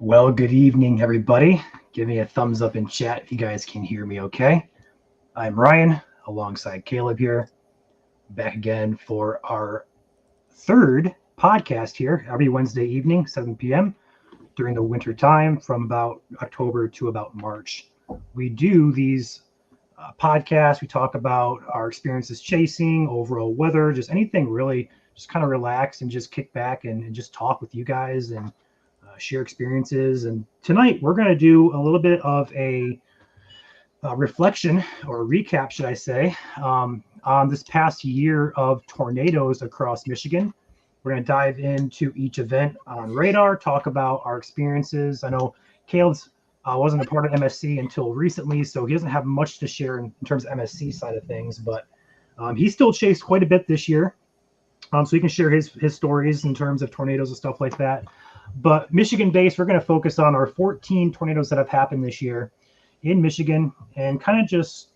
Well, good evening, everybody. Give me a thumbs up in chat if you guys can hear me okay. I'm Ryan, alongside Caleb here, back again for our third podcast here every Wednesday evening, 7 p.m. during the winter time from about October to about March. We do these podcasts. We talk about our experiences chasing, overall weather, just anything really, just kind of relax and just kick back and just talk with you guys and share experiences. And tonight we're going to do a little bit of a reflection or a recap, should I say, on this past year of tornadoes across Michigan. We're going to dive into each event on radar, talk about our experiences. I know Caleb's wasn't a part of MSC until recently, so he doesn't have much to share in terms of MSC side of things, but he still chased quite a bit this year. So he can share his stories in terms of tornadoes and stuff like that. But Michigan-based, we're going to focus on our 14 tornadoes that have happened this year in Michigan, and kind of just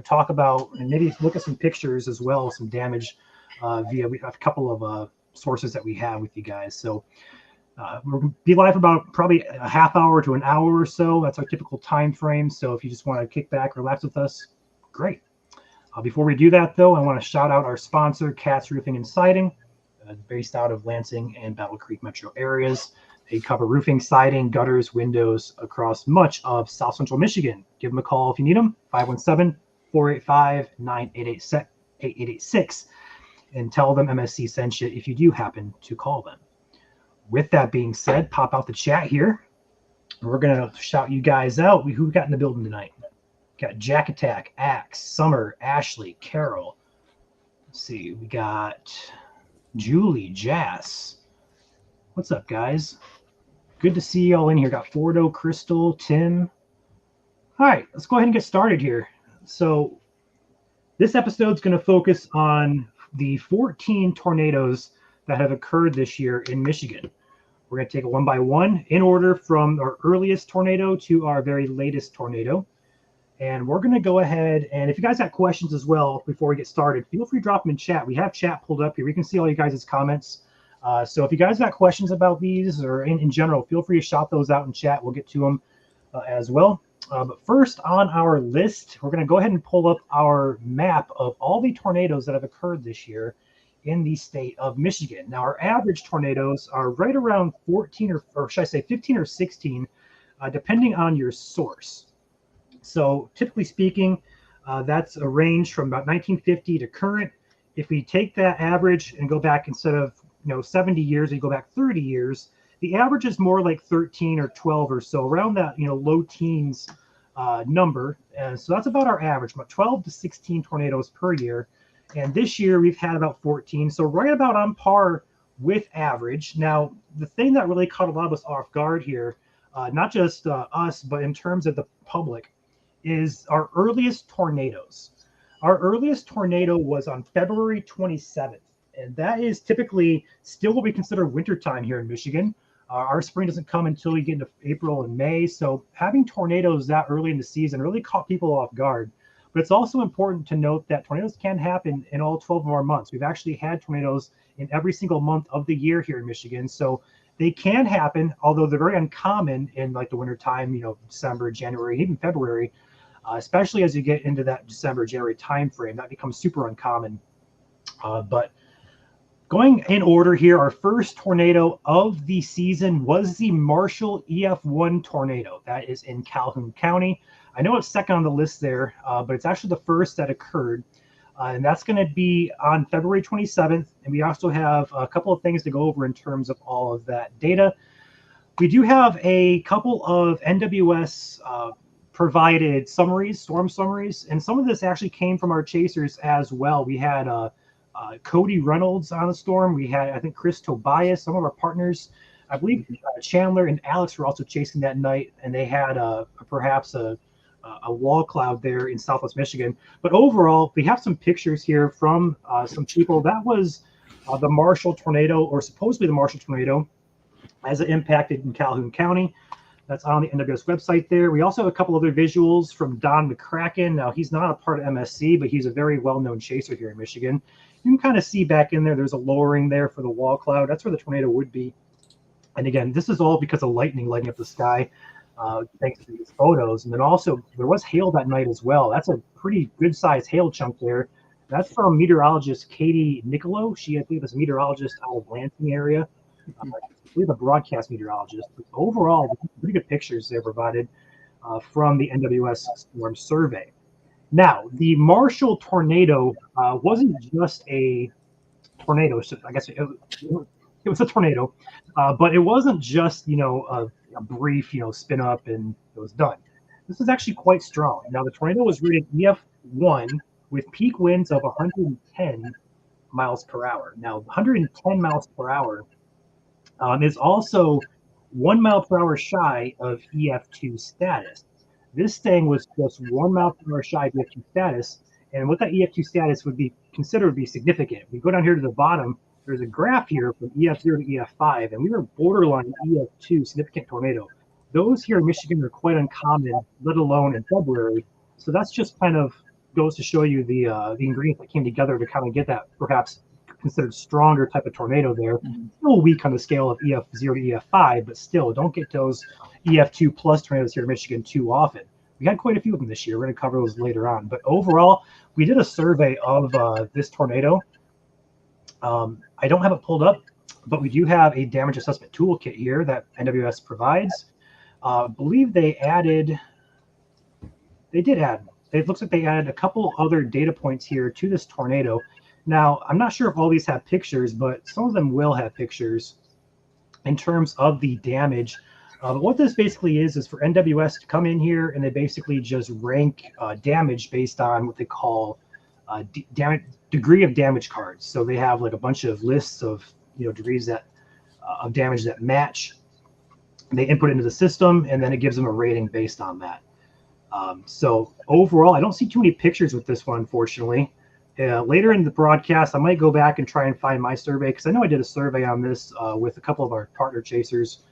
talk about and maybe look at some pictures as well, some damage via we have a couple of sources that we have with you guys. So we're going to be live for about probably a half hour to an hour or so. That's our typical time frame. So if you just want to kick back, relax with us, great. Before we do that, though, I want to shout out our sponsor, Katz Roofing and Siding, based out of Lansing and Battle Creek metro areas. They cover roofing, siding, gutters, windows across much of South Central Michigan. Give them a call if you need them, 517-485-8886, and tell them MSC sent you if you do happen to call them. With that being said, pop out the chat here. We're going to shout you guys out. Who we got in the building tonight? Got Jack Attack, Axe, Summer, Ashley, Carol. Let's see, we got Julie, Jazz. What's up, guys? Good to see you all in here. Got Fordo, Crystal, Tim. All right, let's go ahead and get started here. So this episode is going to focus on the 14 tornadoes that have occurred this year in Michigan. We're going to take it one by one in order from our earliest tornado to our very latest tornado. And we're going to go ahead, and if you guys got questions as well before we get started, feel free to drop them in chat. We have chat pulled up here. We can see all you guys' comments. So if you guys got questions about these or in general, feel free to shout those out in chat. We'll get to them as well. But first on our list, we're going to go ahead and pull up our map of all the tornadoes that have occurred this year in the state of Michigan. Now, our average tornadoes are right around 14 or should I say 15 or 16, depending on your source. So typically speaking, that's a range from about 1950 to current. If we take that average and go back instead of 70 years, you go back 30 years, the average is more like 13 or 12 or so, around that low teens number. And so that's about our average, about 12 to 16 tornadoes per year. And this year we've had about 14, so right about on par with average. Now, the thing that really caught a lot of us off guard here, not just us, but in terms of the public, is our earliest tornadoes. Our earliest tornado was on February 27th, and that is typically still what we consider wintertime here in Michigan. Our spring doesn't come until you get into April and May, so having tornadoes that early in the season really caught people off guard. But it's also important to note that tornadoes can happen in all 12 of our months. We've actually had tornadoes in every single month of the year here in Michigan, so they can happen, although they're very uncommon in like the wintertime, December, January, even February. Especially as you get into that December, January timeframe, that becomes super uncommon. But going in order here, our first tornado of the season was the Marshall EF1 tornado. That is in Calhoun County. I know it's second on the list there, but it's actually the first that occurred. And that's going to be on February 27th. And we also have a couple of things to go over in terms of all of that data. We do have a couple of NWS provided summaries, storm summaries, and some of this actually came from our chasers as well. We had Cody Reynolds on the storm. We had, I think, Chris Tobias, some of our partners. I believe Chandler and Alex were also chasing that night, and they had perhaps a wall cloud there in Southwest Michigan. But overall, we have some pictures here from some people. That was the Marshall tornado, or supposedly the Marshall tornado, as it impacted in Calhoun County. That's on the NWS website there. We also have a couple other visuals from Don McCracken. Now, he's not a part of MSC, but he's a very well-known chaser here in Michigan. You can kind of see back in there, there's a lowering there for the wall cloud. That's where the tornado would be. And again, this is all because of lightning lighting up the sky, thanks to these photos. And then also there was hail that night as well. That's a pretty good sized hail chunk there. That's from meteorologist Katie Nicolo. She, I believe, is a meteorologist out of Lansing area. I believe a broadcast meteorologist. But overall, pretty good pictures there provided from the NWS storm survey. Now, the Marshall tornado wasn't just a tornado. So I guess it was a tornado, but it wasn't just a brief spin up and it was done. This is actually quite strong. Now the tornado was rated EF1 with peak winds of 110 miles per hour. Now 110 miles per hour is also 1 mile per hour shy of EF2 status. This thing was just 1 mile per hour shy of EF2 status, and what that EF2 status would be considered would be significant. If we go down here to the bottom, there's a graph here from EF0 to EF5, and we were borderline EF2 significant tornado. Those here in Michigan are quite uncommon, let alone in February. So that's just kind of goes to show you the ingredients that came together to kind of get that perhaps considered stronger type of tornado there. Still weak on the scale of EF0 to EF5, but still don't get those EF2 plus tornadoes here in Michigan too often. We had quite a few of them this year. We're going to cover those later on. But overall, we did a survey of this tornado. I don't have it pulled up, but we do have a damage assessment toolkit here that NWS provides. I believe it looks like they added a couple other data points here to this tornado. Now, I'm not sure if all these have pictures, but some of them will have pictures in terms of the damage. But what this basically is for NWS to come in here and they basically just rank damage based on what they call degree of damage cards. So they have like a bunch of lists of degrees of damage that match. They input into the system, and then it gives them a rating based on that. So overall, I don't see too many pictures with this one, unfortunately. Later in the broadcast, I might go back and try and find my survey, because I know I did a survey on this with a couple of our partner chasers.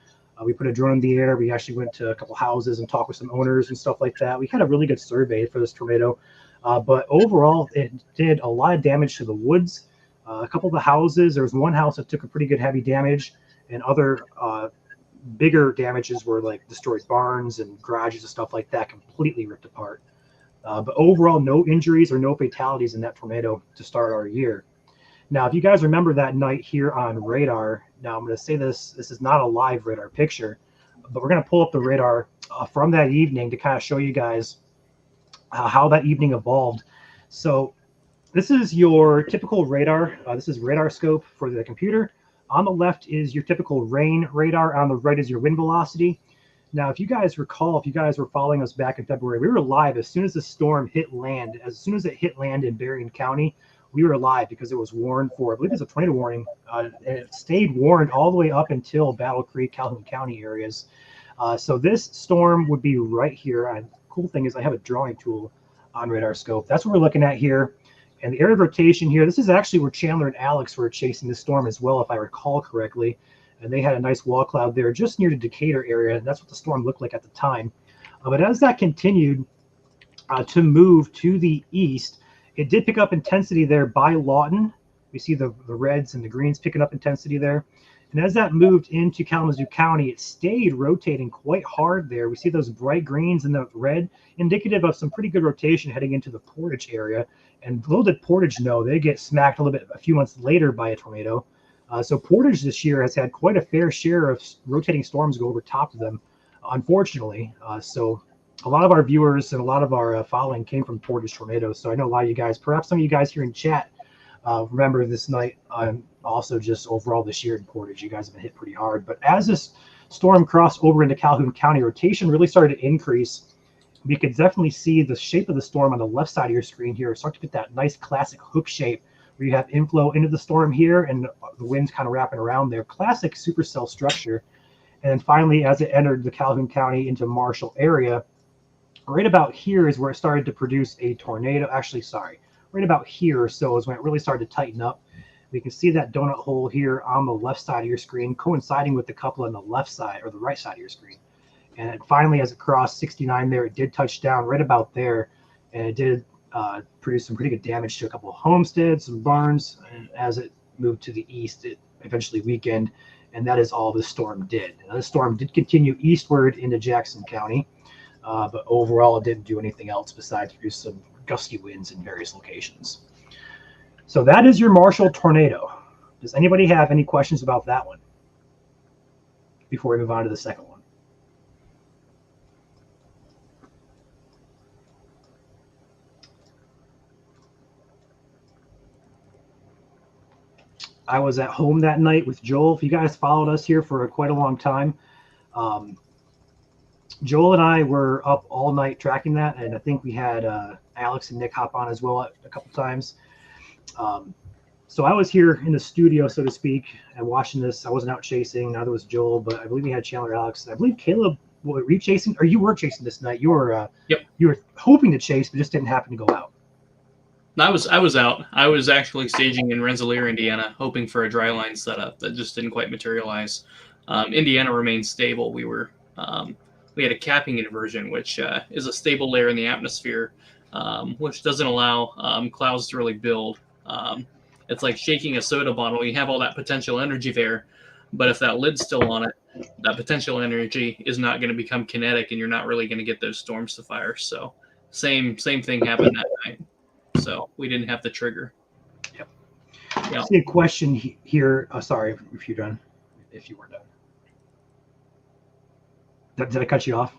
We put a drone in the air. We actually went to a couple houses and talked with some owners and stuff like that. We had a really good survey for this tornado. But overall, it did a lot of damage to the woods. A couple of the houses, there was one house that took a pretty good heavy damage, and other bigger damages were like destroyed barns and garages and stuff like that, completely ripped apart. But overall, no injuries or no fatalities in that tornado to start our year. Now, if you guys remember that night here on radar, now I'm going to say this is not a live radar picture, but we're going to pull up the radar from that evening to kind of show you guys how that evening evolved. So this is your typical radar. This is radar scope for the computer. On the left is your typical rain radar. On the right is your wind velocity. Now, if you guys recall, if you guys were following us back in February, we were live as soon as the storm hit land. As soon as it hit land in Berrien County, we were live because it was warned for, I believe it's a tornado warning, and it stayed warned all the way up until Battle Creek, Calhoun County areas. So this storm would be right here. And the cool thing is I have a drawing tool on radar scope. That's what we're looking at here. And the area of rotation here, this is actually where Chandler and Alex were chasing the storm as well, if I recall correctly. And they had a nice wall cloud there just near the Decatur area. And that's what the storm looked like at the time. But as that continued to move to the east, it did pick up intensity there by Lawton. We see the reds and the greens picking up intensity there. And as that moved into Kalamazoo County, it stayed rotating quite hard there. We see those bright greens and the red, indicative of some pretty good rotation heading into the Portage area. And little did Portage know, they get smacked a few months later by a tornado. So Portage this year has had quite a fair share of rotating storms go over top of them, unfortunately. So a lot of our viewers and a lot of our following came from Portage tornadoes. So I know a lot of you guys, perhaps some of you guys here in chat, remember this night. Also just overall this year in Portage, you guys have been hit pretty hard. But as this storm crossed over into Calhoun County, rotation really started to increase. We could definitely see the shape of the storm on the left side of your screen here start to get that nice classic hook shape where you have inflow into the storm here and the wind's kind of wrapping around there. Classic supercell structure. And then finally, as it entered the Calhoun County into Marshall area, right about here is where it started to produce a tornado. Actually, sorry, right about here or so is when it really started to tighten up. We can see that donut hole here on the left side of your screen coinciding with the couple on the left side or the right side of your screen. And finally, as it crossed 69 there, it did touch down right about there. And it did produce some pretty good damage to a couple of homesteads, some barns. And as it moved to the east, it eventually weakened And that is all the storm did. Now, the storm did continue eastward into Jackson County, but overall it didn't do anything else besides produce some gusty winds in various locations. So that is your Marshall tornado. Does anybody have any questions about that one before we move on to the second one? I was at home that night with Joel. If you guys followed us here for quite a long time, Joel and I were up all night tracking that, and I think we had Alex and Nick hop on as well a couple times. So I was here in the studio, so to speak, and watching this. I wasn't out chasing. Neither was Joel, but I believe we had Chandler, Alex. I believe Caleb, were you chasing? Or you were chasing this night. You were Yep. You were hoping to chase, but just didn't happen to go out. I was out. I was actually staging in Rensselaer, Indiana, hoping for a dry line setup that just didn't quite materialize. Indiana remained stable. We had a capping inversion, which is a stable layer in the atmosphere, which doesn't allow clouds to really build. It's like shaking a soda bottle. You have all that potential energy there, but if that lid's still on it, that potential energy is not going to become kinetic, and you're not really going to get those storms to fire. So same thing happened that night. So we didn't have the trigger. Yep. Yeah. I see a question here. Sorry if you're done. If you were done. Did I cut you off?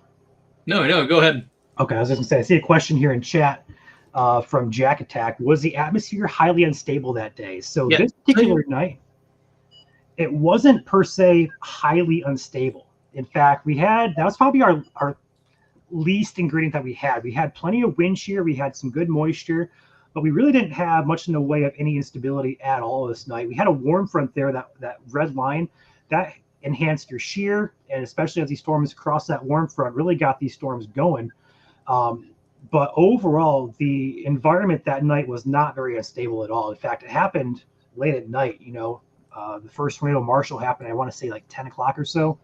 No, go ahead. Okay, I was just gonna say, I see a question here in chat from Jack Attack. Was the atmosphere highly unstable that day? So Yeah. this particular night, it wasn't per se highly unstable. In fact, that was probably our least ingredient that we had. We had plenty of wind shear, we had some good moisture, but we really didn't have much in the way of any instability at all this night. We had a warm front there, that red line, that enhanced your shear, and especially as these storms cross that warm front, really got these storms going. But overall, the environment that night was not very unstable at all. In fact, it happened late at night. The first tornado Marshall happened, I want to say like 10 o'clock or so.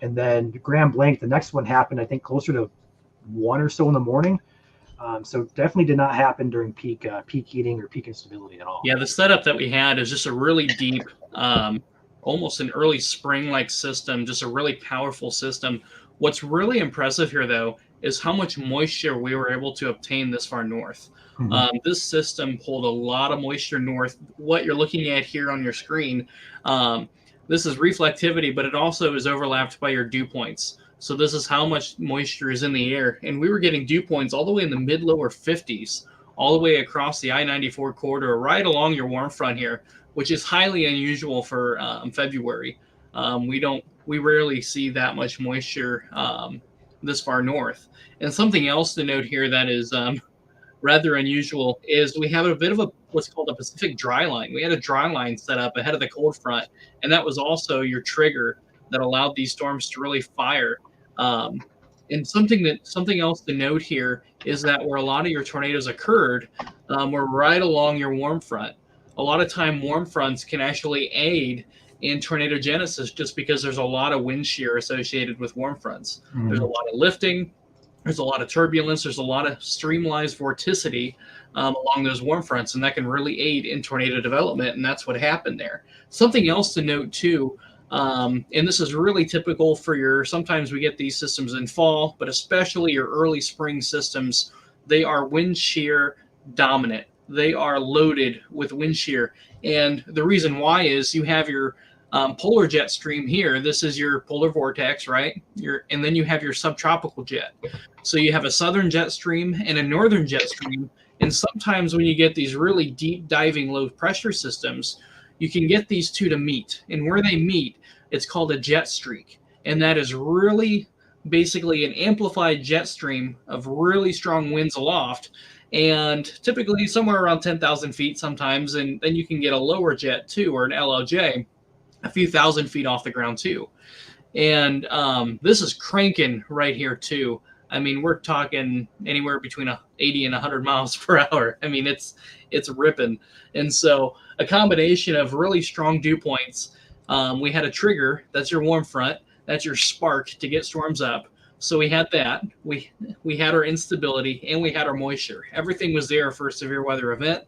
And then Blanc, the next one happened, I think, closer to 1 or so in the morning. So definitely did not happen during peak heating or peak instability at all. Yeah, the setup that we had is just a really deep, almost an early spring-like system, just a really powerful system. What's really impressive here, though, is how much moisture we were able to obtain this far north. Mm-hmm. This system pulled a lot of moisture north. What you're looking at here on your screen, this is reflectivity, but it also is overlapped by your dew points. So this is how much moisture is in the air. And we were getting dew points all the way in the mid-lower 50s, all the way across the I-94 corridor, right along your warm front here, which is highly unusual for February. We rarely see that much moisture this far north. And something else to note here that is rather unusual is we have a bit of what's called a Pacific dry line. We had a dry line set up ahead of the cold front, and that was also your trigger that allowed these storms to really fire. And something else to note here is that where a lot of your tornadoes occurred were right along your warm front. A lot of time warm fronts can actually aid in tornado genesis just because there's a lot of wind shear associated with warm fronts. Mm-hmm. There's a lot of lifting. There's a lot of turbulence. There's a lot of streamlined vorticity along those warm fronts, and that can really aid in tornado development, and that's what happened there. Something else to note, too, and this is really typical for sometimes we get these systems in fall, but especially your early spring systems, they are wind shear dominant. They are loaded with wind shear, and the reason why is you have your polar jet stream here. This is your polar vortex, right? And then you have your subtropical jet. So you have a southern jet stream and a northern jet stream. And sometimes when you get these really deep diving low pressure systems, you can get these two to meet. And where they meet, it's called a jet streak. And that is really basically an amplified jet stream of really strong winds aloft. And typically somewhere around 10,000 feet sometimes. And then you can get a lower jet too, or an LLJ, a few thousand feet off the ground too. And this is cranking right here too. I mean, we're talking anywhere between 80 and 100 miles per hour. I mean, it's ripping. And so a combination of really strong dew points. We had a trigger. That's your warm front. That's your spark to get storms up. So we had that. We had our instability and we had our moisture. Everything was there for a severe weather event.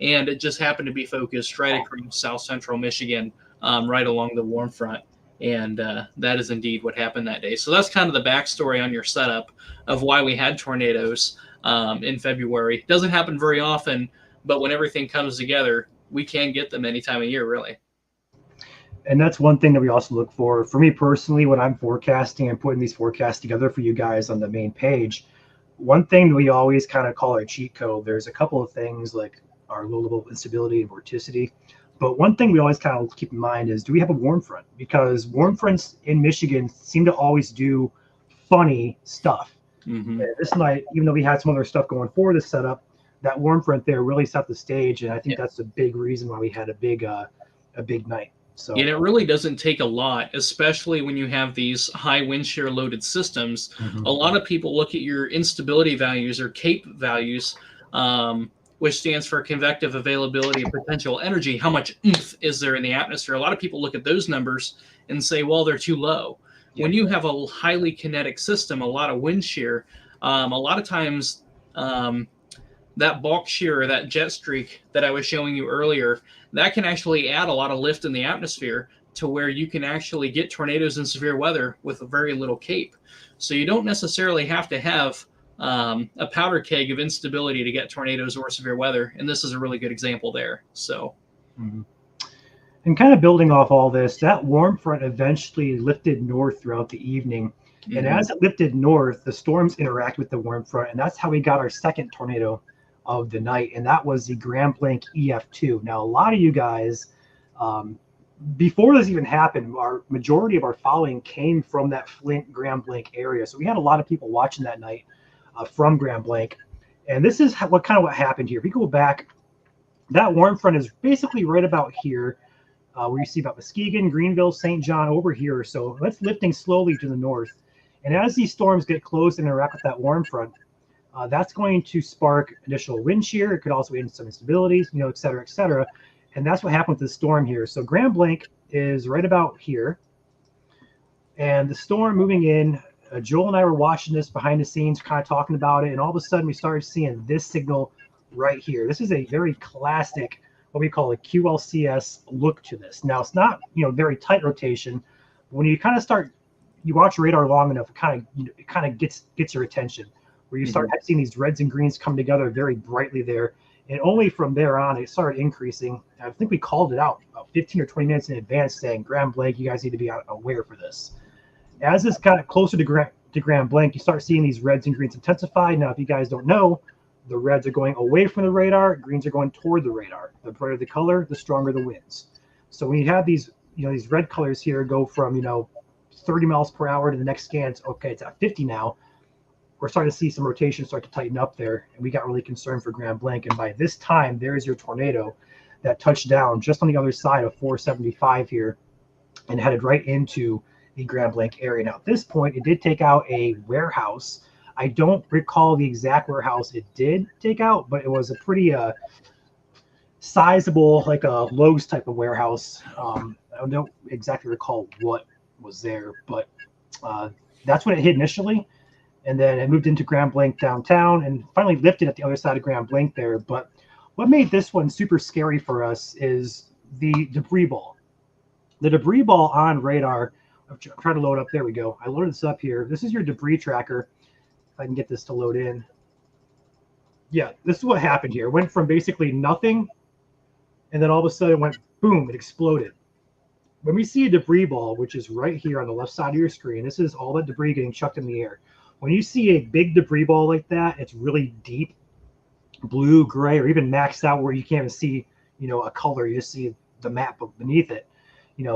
And it just happened to be focused right across south central Michigan. right along the warm front. And that is indeed what happened that day. So that's kind of the backstory on your setup of why we had tornadoes in February. Doesn't happen very often, but when everything comes together, we can get them any time of year, really. And that's one thing that we also look for. For me personally, when I'm forecasting and putting these forecasts together for you guys on the main page, one thing that we always kind of call our cheat code, there's a couple of things like our low level of instability and vorticity. But one thing we always kind of keep in mind is, do we have a warm front? Because warm fronts in Michigan seem to always do funny stuff. Mm-hmm. This night, even though we had some other stuff going for the setup, that warm front there really set the stage. And I think that's a big reason why we had a big night. So, and it really doesn't take a lot, especially when you have these high wind shear loaded systems. Mm-hmm. A lot of people look at your instability values or CAPE values, which stands for convective availability of potential energy. How much oomph is there in the atmosphere? A lot of people look at those numbers and say, well, they're too low. Yeah. When you have a highly kinetic system, a lot of wind shear, a lot of times that bulk shear or that jet streak that I was showing you earlier, that can actually add a lot of lift in the atmosphere to where you can actually get tornadoes and severe weather with a very little CAPE. So you don't necessarily have to have a powder keg of instability to get tornadoes or severe weather. And this is a really good example there. So, and kind of building off all this, that warm front eventually lifted north throughout the evening. Mm-hmm. And as it lifted north, the storms interact with the warm front. And that's how we got our second tornado of the night, and that was the Blanc EF2. Now, a lot of you guys, before this even happened, our majority of our following came from that Flint Blanc area. So we had a lot of people watching that night from Blanc. And this is what happened here. If we go back, that warm front is basically right about here, where you see about Muskegon, Greenville, St. John over here. So that's lifting slowly to the north. And as these storms get close and interact with that warm front, that's going to spark additional wind shear. It could also add some instabilities, et cetera, et cetera. And that's what happened with the storm here. So Blanc is right about here. And the storm moving in, Joel and I were watching this behind the scenes, kind of talking about it. And all of a sudden we started seeing this signal right here. This is a very classic, what we call a QLCS look to this. Now, it's not, very tight rotation. But when you kind of start, you watch radar long enough, it kind of gets your attention, where you start seeing these reds and greens come together very brightly there. And only from there on, it started increasing. I think we called it out about 15 or 20 minutes in advance saying, Blanc, you guys need to be aware for this. As this got closer to Blanc, you start seeing these reds and greens intensify. Now, if you guys don't know, the reds are going away from the radar, greens are going toward the radar. The brighter the color, the stronger the winds. So when you have these, these red colors here go from, 30 miles per hour to the next scan, it's okay, it's at 50 now. We're starting to see some rotation start to tighten up there, and we got really concerned for Blanc. And by this time, there's your tornado that touched down just on the other side of 475 here and headed right into the Blanc area. Now, at this point, it did take out a warehouse. I don't recall the exact warehouse it did take out, but it was a pretty sizable, like a Lowe's type of warehouse. I don't exactly recall what was there, but that's what it hit initially. And then it moved into Blanc downtown and finally lifted at the other side of Blanc there. But what made this one super scary for us is the debris ball. The debris ball on radar, I'm trying to load up. There we go. I loaded this up here. This is your debris tracker. If I can get this to load in. Yeah, this is what happened here. It went from basically nothing, and then all of a sudden it went boom, it exploded. When we see a debris ball, which is right here on the left side of your screen, this is all that debris getting chucked in the air. When you see a big debris ball like that, it's really deep, blue, gray, or even maxed out where you can't even see, a color. You just see the map beneath it.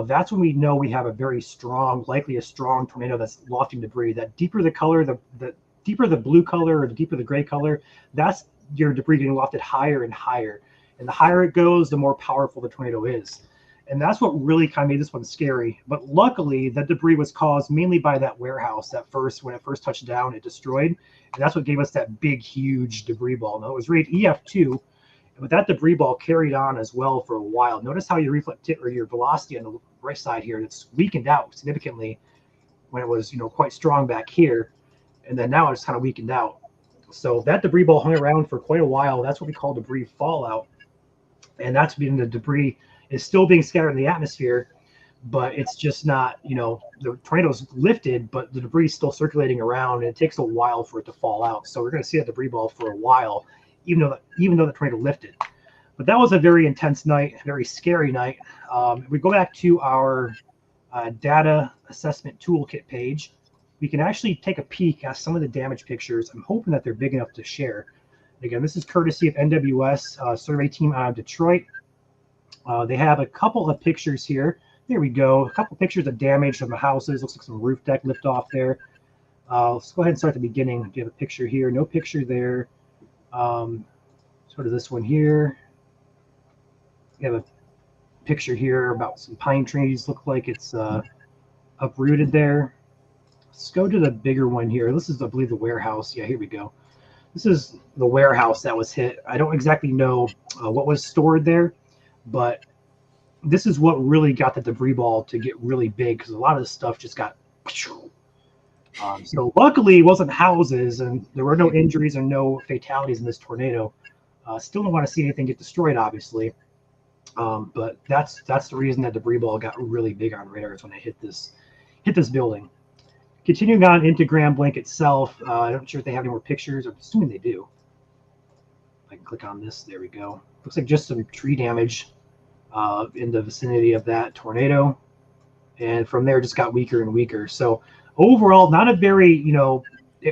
That's when we know we have a very strong, likely a strong tornado that's lofting debris. That deeper the color, the deeper the blue color or the deeper the gray color, that's your debris getting lofted higher and higher. And the higher it goes, the more powerful the tornado is. And that's what really kind of made this one scary. But luckily, that debris was caused mainly by that warehouse when it first touched down, it destroyed. And that's what gave us that big, huge debris ball. Now, it was rated EF2, but that debris ball carried on as well for a while. Notice how your your velocity on the right side here, it's weakened out significantly when it was, quite strong back here. And then now it's kind of weakened out. So that debris ball hung around for quite a while. That's what we call debris fallout. And that's been the debris is still being scattered in the atmosphere. but it's just not, the tornado's lifted, but the debris is still circulating around, and it takes a while for it to fall out. So we're going to see that debris ball for a while, even though the tornado lifted. But that was a very intense night, very scary night. We go back to our data assessment toolkit page. We can actually take a peek at some of the damage pictures. I'm hoping that they're big enough to share. Again, this is courtesy of NWS survey team out of Detroit. They have a couple of pictures here. There we go. A couple pictures of damage from the houses. Looks like some roof deck lift off there. Let's go ahead and start at the beginning. Do you have a picture here? No picture there. Sort of this one here. We have a picture here about some pine trees. Look like it's uprooted there. Let's go to the bigger one here. This is, I believe, the warehouse. Yeah, here we go. This is the warehouse that was hit. I don't exactly know what was stored there, but this is what really got the debris ball to get really big, because a lot of this stuff just got. So luckily, it wasn't houses, and there were no injuries and no fatalities in this tornado. Still don't want to see anything get destroyed, obviously. But that's the reason that debris ball got really big on radars when it hit this building. Continuing on into Grand Blanc itself, I'm not sure if they have any more pictures. I'm assuming they do. I can click on this. There we go. Looks like just some tree damage in the vicinity of that tornado, and from there just got weaker and weaker. So overall, not a very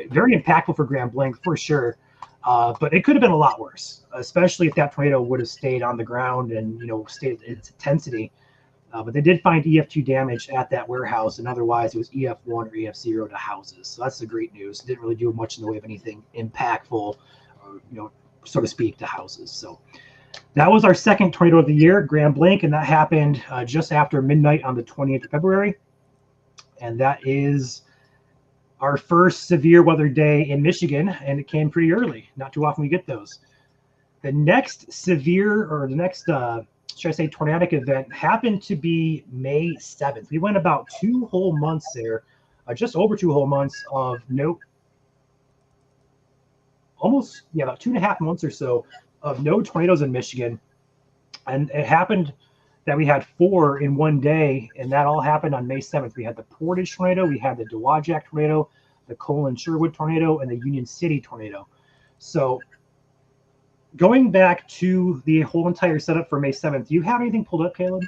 very impactful for Grand Blanc for sure. But it could have been a lot worse, especially if that tornado would have stayed on the ground and stayed at its intensity. But they did find EF2 damage at that warehouse, and otherwise it was EF1 or EF0 to houses. So that's the great news. It didn't really do much in the way of anything impactful, or, so to speak, to houses. So that was our second tornado of the year, Grand Blanc, and that happened just after midnight on the 28th of February. And that is our first severe weather day in Michigan, and it came pretty early. Not too often we get those. The next severe, or the next, should I say, tornadic event happened to be May 7th. We went about 2 whole months there, just over 2 whole months of about 2.5 months or so of no tornadoes in Michigan. And it happened that we had 4 in one day, and that all happened on May 7th. We had the Portage tornado, we had the Dowagiac tornado, the Colon-Sherwood tornado, and the Union City tornado. So going back to the whole entire setup for May 7th, do you have anything pulled up, Caleb?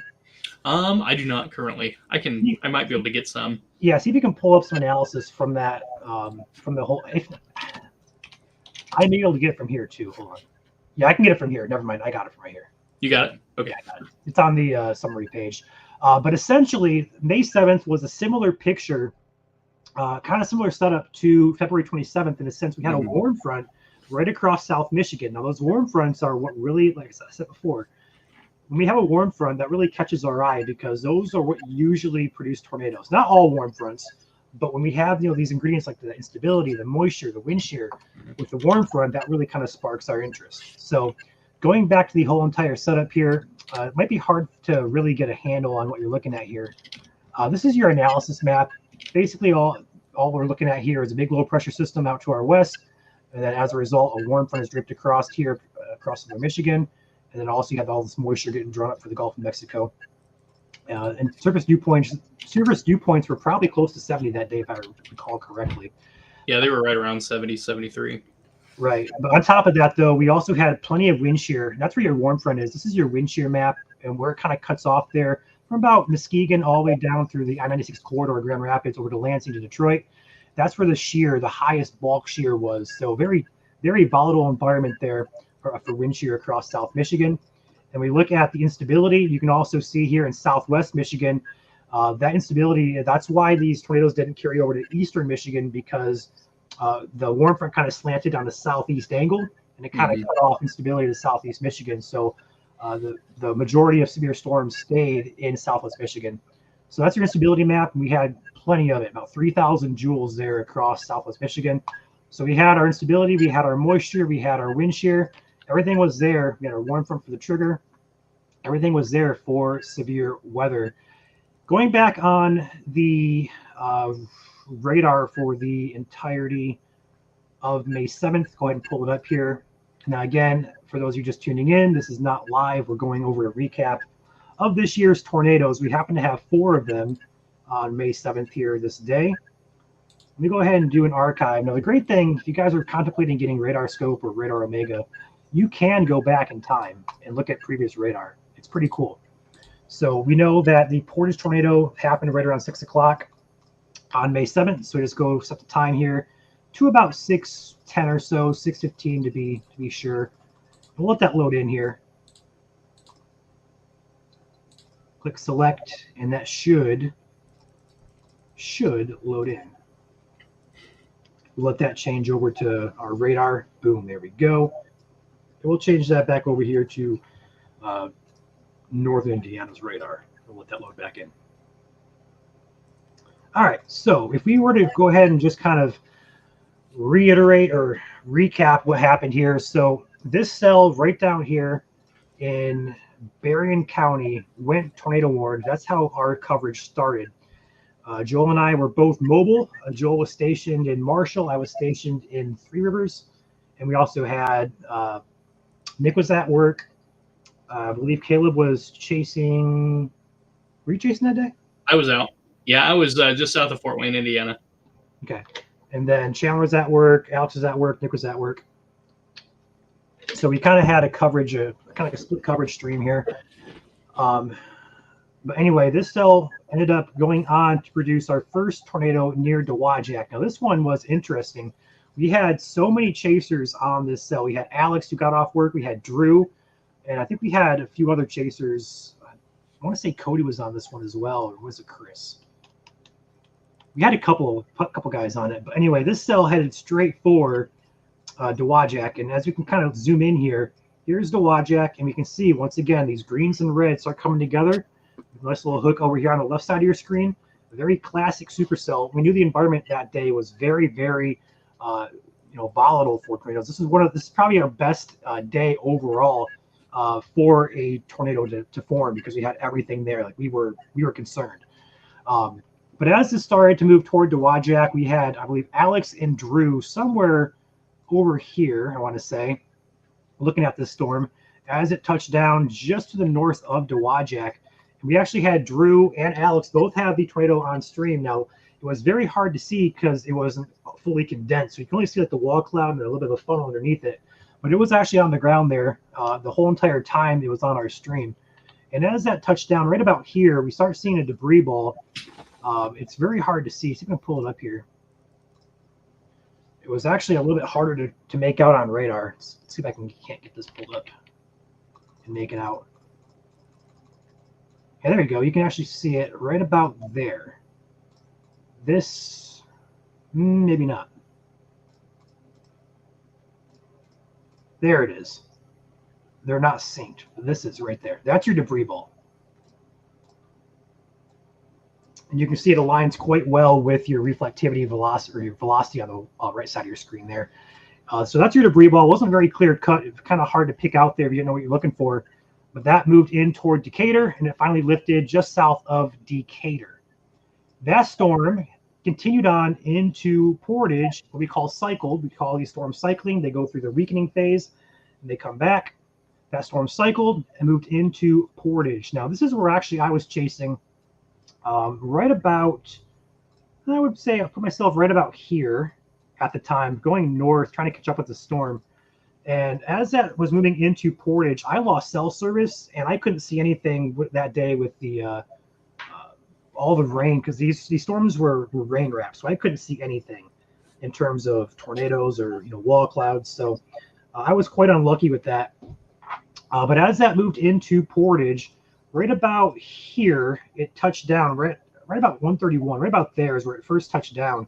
I do not currently. I might be able to get some. Yeah, see if you can pull up some analysis from that, from the whole. I may be able to get it from here too. Hold on. Yeah, I can get it from here. Never mind. I got it from right here. You got it? Okay. Yeah, I got it. It's on the summary page. But essentially, May 7th was a similar picture, kind of similar setup to February 27th in a sense. We had a warm front right across South Michigan. Now, those warm fronts are what really, like I said before, when we have a warm front, that really catches our eye because those are what usually produce tornadoes. Not all warm fronts, but when we have these ingredients like the instability, the moisture, the wind shear, with the warm front, that really kind of sparks our interest. So going back to the whole entire setup here, it might be hard to really get a handle on what you're looking at here. This is your analysis map. Basically, all we're looking at here is a big low pressure system out to our west, and then as a result, a warm front is draped across here, across Michigan, and then also you have all this moisture getting drawn up for the Gulf of Mexico. And surface dew points were probably close to 70 that day, if I recall correctly. Yeah, they were right around 70, 73. Right. But on top of that, though, we also had plenty of wind shear. That's where your warm front is. This is your wind shear map, and where it kind of cuts off there from about Muskegon all the way down through the I-96 corridor, Grand Rapids, over to Lansing to Detroit. That's where the highest bulk shear was. So very, very volatile environment there for wind shear across South Michigan. And we look at the instability. You can also see here in Southwest Michigan, that instability, that's why these tornadoes didn't carry over to Eastern Michigan, because the warm front kind of slanted on the southeast angle, and it kind of cut off instability to Southeast Michigan. So the majority of severe storms stayed in Southwest Michigan. So that's your instability map. And we had plenty of it, about 3,000 joules there across Southwest Michigan. So we had our instability, we had our moisture, we had our wind shear. Everything was there. We had our warm front for the trigger. Everything was there for severe weather. Going back on the radar for the entirety of May 7th, go ahead and pull it up here. Now, again, for those of you just tuning in, this is not live. We're going over a recap of this year's tornadoes, we happen to have 4 of them on May 7th here this day. Let me go ahead and do an archive. Now, the great thing, if you guys are contemplating getting Radar Scope or Radar Omega, you can go back in time and look at previous radar. It's pretty cool. So we know that the Portage tornado happened right around 6 o'clock on May 7th. So just go set the time here to about 6:10 or so, 6:15 to be sure. We'll let that load in here. Click select, and that should load in. We'll let that change over to our radar. Boom, there we go. And we'll change that back over here to Northern Indiana's radar. We'll let that load back in. All right, so if we were to go ahead and just kind of reiterate or recap what happened here. So this cell right down here in Berrien County went tornado warned. That's how our coverage started. Joel and I were both mobile. Joel was stationed in Marshall. I was stationed in Three Rivers. And we also had Nick was at work. I believe Caleb was chasing. Were you chasing that day? I was out. Yeah, I was just south of Fort Wayne, Indiana. Okay. And then Chandler was at work. Alex was at work. Nick was at work. So we kind of had a coverage, kind of like a split coverage stream here. But anyway, this cell ended up going on to produce our first tornado near Dowagiac. Now, this one was interesting. We had so many chasers on this cell. We had Alex who got off work. We had Drew. And I think we had a few other chasers. I want to say Cody was on this one as well. Or was it Chris? We had a couple guys on it. But anyway, this cell headed straight for Dowagiac. And as we can kind of zoom in here, here's Dowagiac. And we can see, once again, these greens and reds start coming together. Nice little hook over here on the left side of your screen. A very classic supercell. We knew the environment that day was very, very volatile for tornadoes. This is probably our best day overall for a tornado to form, because we had everything there. Like we were concerned. But as this started to move toward Dowagiac, we had, I believe, Alex and Drew somewhere over here, I want to say, looking at this storm as it touched down just to the north of Dowagiac. And we actually had Drew and Alex both have the tornado on stream. Now, it was very hard to see because it wasn't fully condensed. So you can only see like the wall cloud and a little bit of a funnel underneath it. But it was actually on the ground there the whole entire time it was on our stream. And as that touched down right about here, we start seeing a debris ball. It's very hard to see. See if I can pull it up here. It was actually a little bit harder to make out on radar. Let's see if I can't get this pulled up and make it out. Yeah, there you go. You can actually see it right about there. This, maybe not. There it is. They're not synced. This is right there. That's your debris ball. And you can see it aligns quite well with your reflectivity velocity, or your velocity on the right side of your screen there. So that's your debris ball. It wasn't very clear cut. It's kind of hard to pick out there if you didn't know what you're looking for. But that moved in toward Decatur, and it finally lifted just south of Decatur. That storm continued on into Portage, what we call cycled. We call these storms cycling. They go through the weakening phase, and they come back. That storm cycled and moved into Portage. Now, this is where actually I was chasing right about, I would say I put myself right about here at the time, going north, trying to catch up with the storm. And as that was moving into Portage, I lost cell service, and I couldn't see anything that day with the all the rain, because these storms were rain wrapped, so I couldn't see anything in terms of tornadoes or wall clouds. So I was quite unlucky with that. But as that moved into Portage, right about here, it touched down right about 131. Right about there is where it first touched down.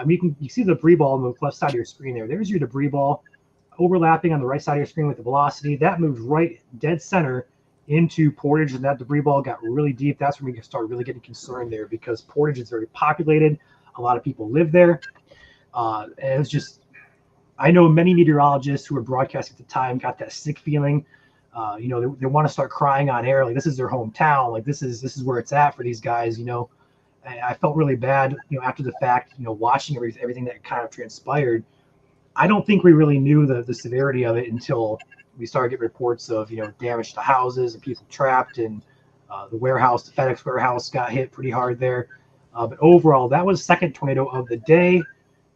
You see the debris ball on the left side of your screen there. There's your debris ball overlapping on the right side of your screen with the velocity. That moved right dead center into Portage, and that debris ball got really deep. That's when we started really getting concerned there, because Portage is very populated. A lot of people live there. And it was just, I know many meteorologists who were broadcasting at the time got that sick feeling. They want to start crying on air, like this is their hometown, like this is where it's at for these guys. I felt really bad, after the fact, watching everything that kind of transpired. I don't think we really knew the severity of it until we started getting reports of damage to houses and people trapped, and The warehouse, the FedEx warehouse, got hit pretty hard there. But overall, that was the second tornado of the day,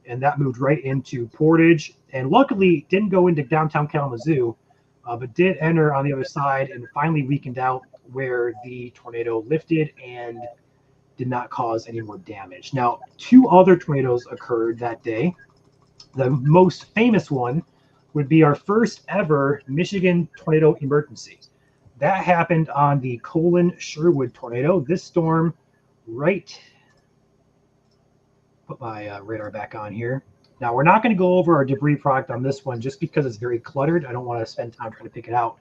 and that moved right into Portage. And luckily, didn't go into downtown Kalamazoo, but did enter on the other side and finally weakened out where the tornado lifted and did not cause any more damage. Now, two other tornadoes occurred that day. The most famous one would be our first ever Michigan tornado emergency. That happened on the Colon-Sherwood tornado. This storm, right, put my radar back on here. Now, we're not going to go over our debris product on this one just because it's very cluttered. I don't want to spend time trying to pick it out.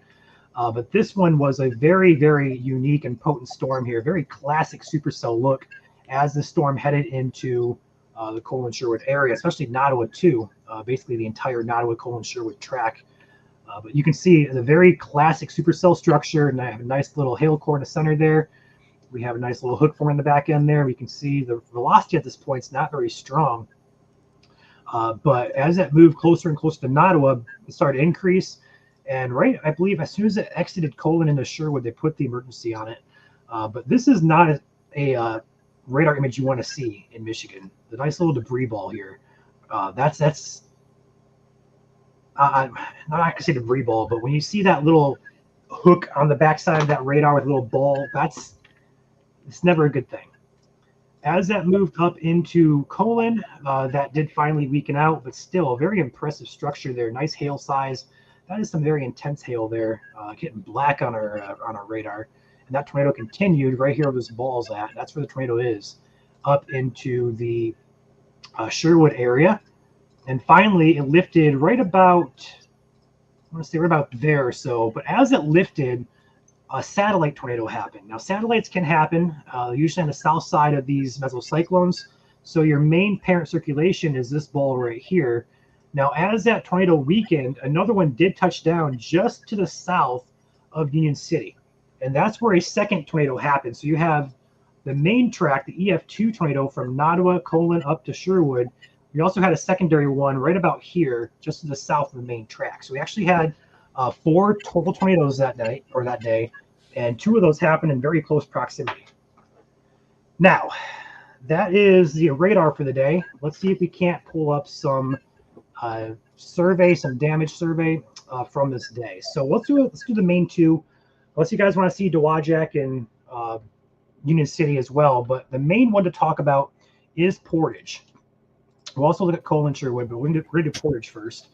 But this one was a very, very unique and potent storm here. Very classic supercell look as the storm headed into the Colon-Sherwood area, especially Nottawa too. Basically the entire Nottawa Colon-Sherwood track. But you can see the very classic supercell structure, and I have a nice little hail core in the center there. We have a nice little hook form in the back end there. We can see the velocity at this point is not very strong. But as it moved closer and closer to Nottawa, it started to increase. And right, I believe as soon as it exited Colon into Sherwood, they put the emergency on it. But this is not a radar image you want to see in Michigan. The nice little debris ball here. I'm not going to say debris ball, but when you see that little hook on the backside of that radar with a little ball, it's never a good thing. As that moved up into Colon, that did finally weaken out, but still a very impressive structure there. Nice hail size. That is some very intense hail there, getting black on our radar. And that tornado continued right here where this ball's at. That's where the tornado is, up into the Sherwood area. And finally, it lifted right about, I want to say right about there or so. But as it lifted, a satellite tornado happened. Now, satellites can happen usually on the south side of these mesocyclones. So your main parent circulation is this ball right here. Now, as that tornado weakened, another one did touch down just to the south of Union City. And that's where a second tornado happened. So you have the main track, the EF2 tornado from Nottawa, Colon, up to Sherwood. We also had a secondary one right about here, just to the south of the main track. So we actually had 4 total tornadoes that night or that day, and 2 of those happened in very close proximity. Now, that is the radar for the day. Let's see if we can't pull up some survey, some damage survey from this day. So let's do the main 2. Unless you guys want to see Dowagiac and Union City as well, but the main one to talk about is Portage. We'll also look at Colon-Sherwood, but we're going to do Portage first.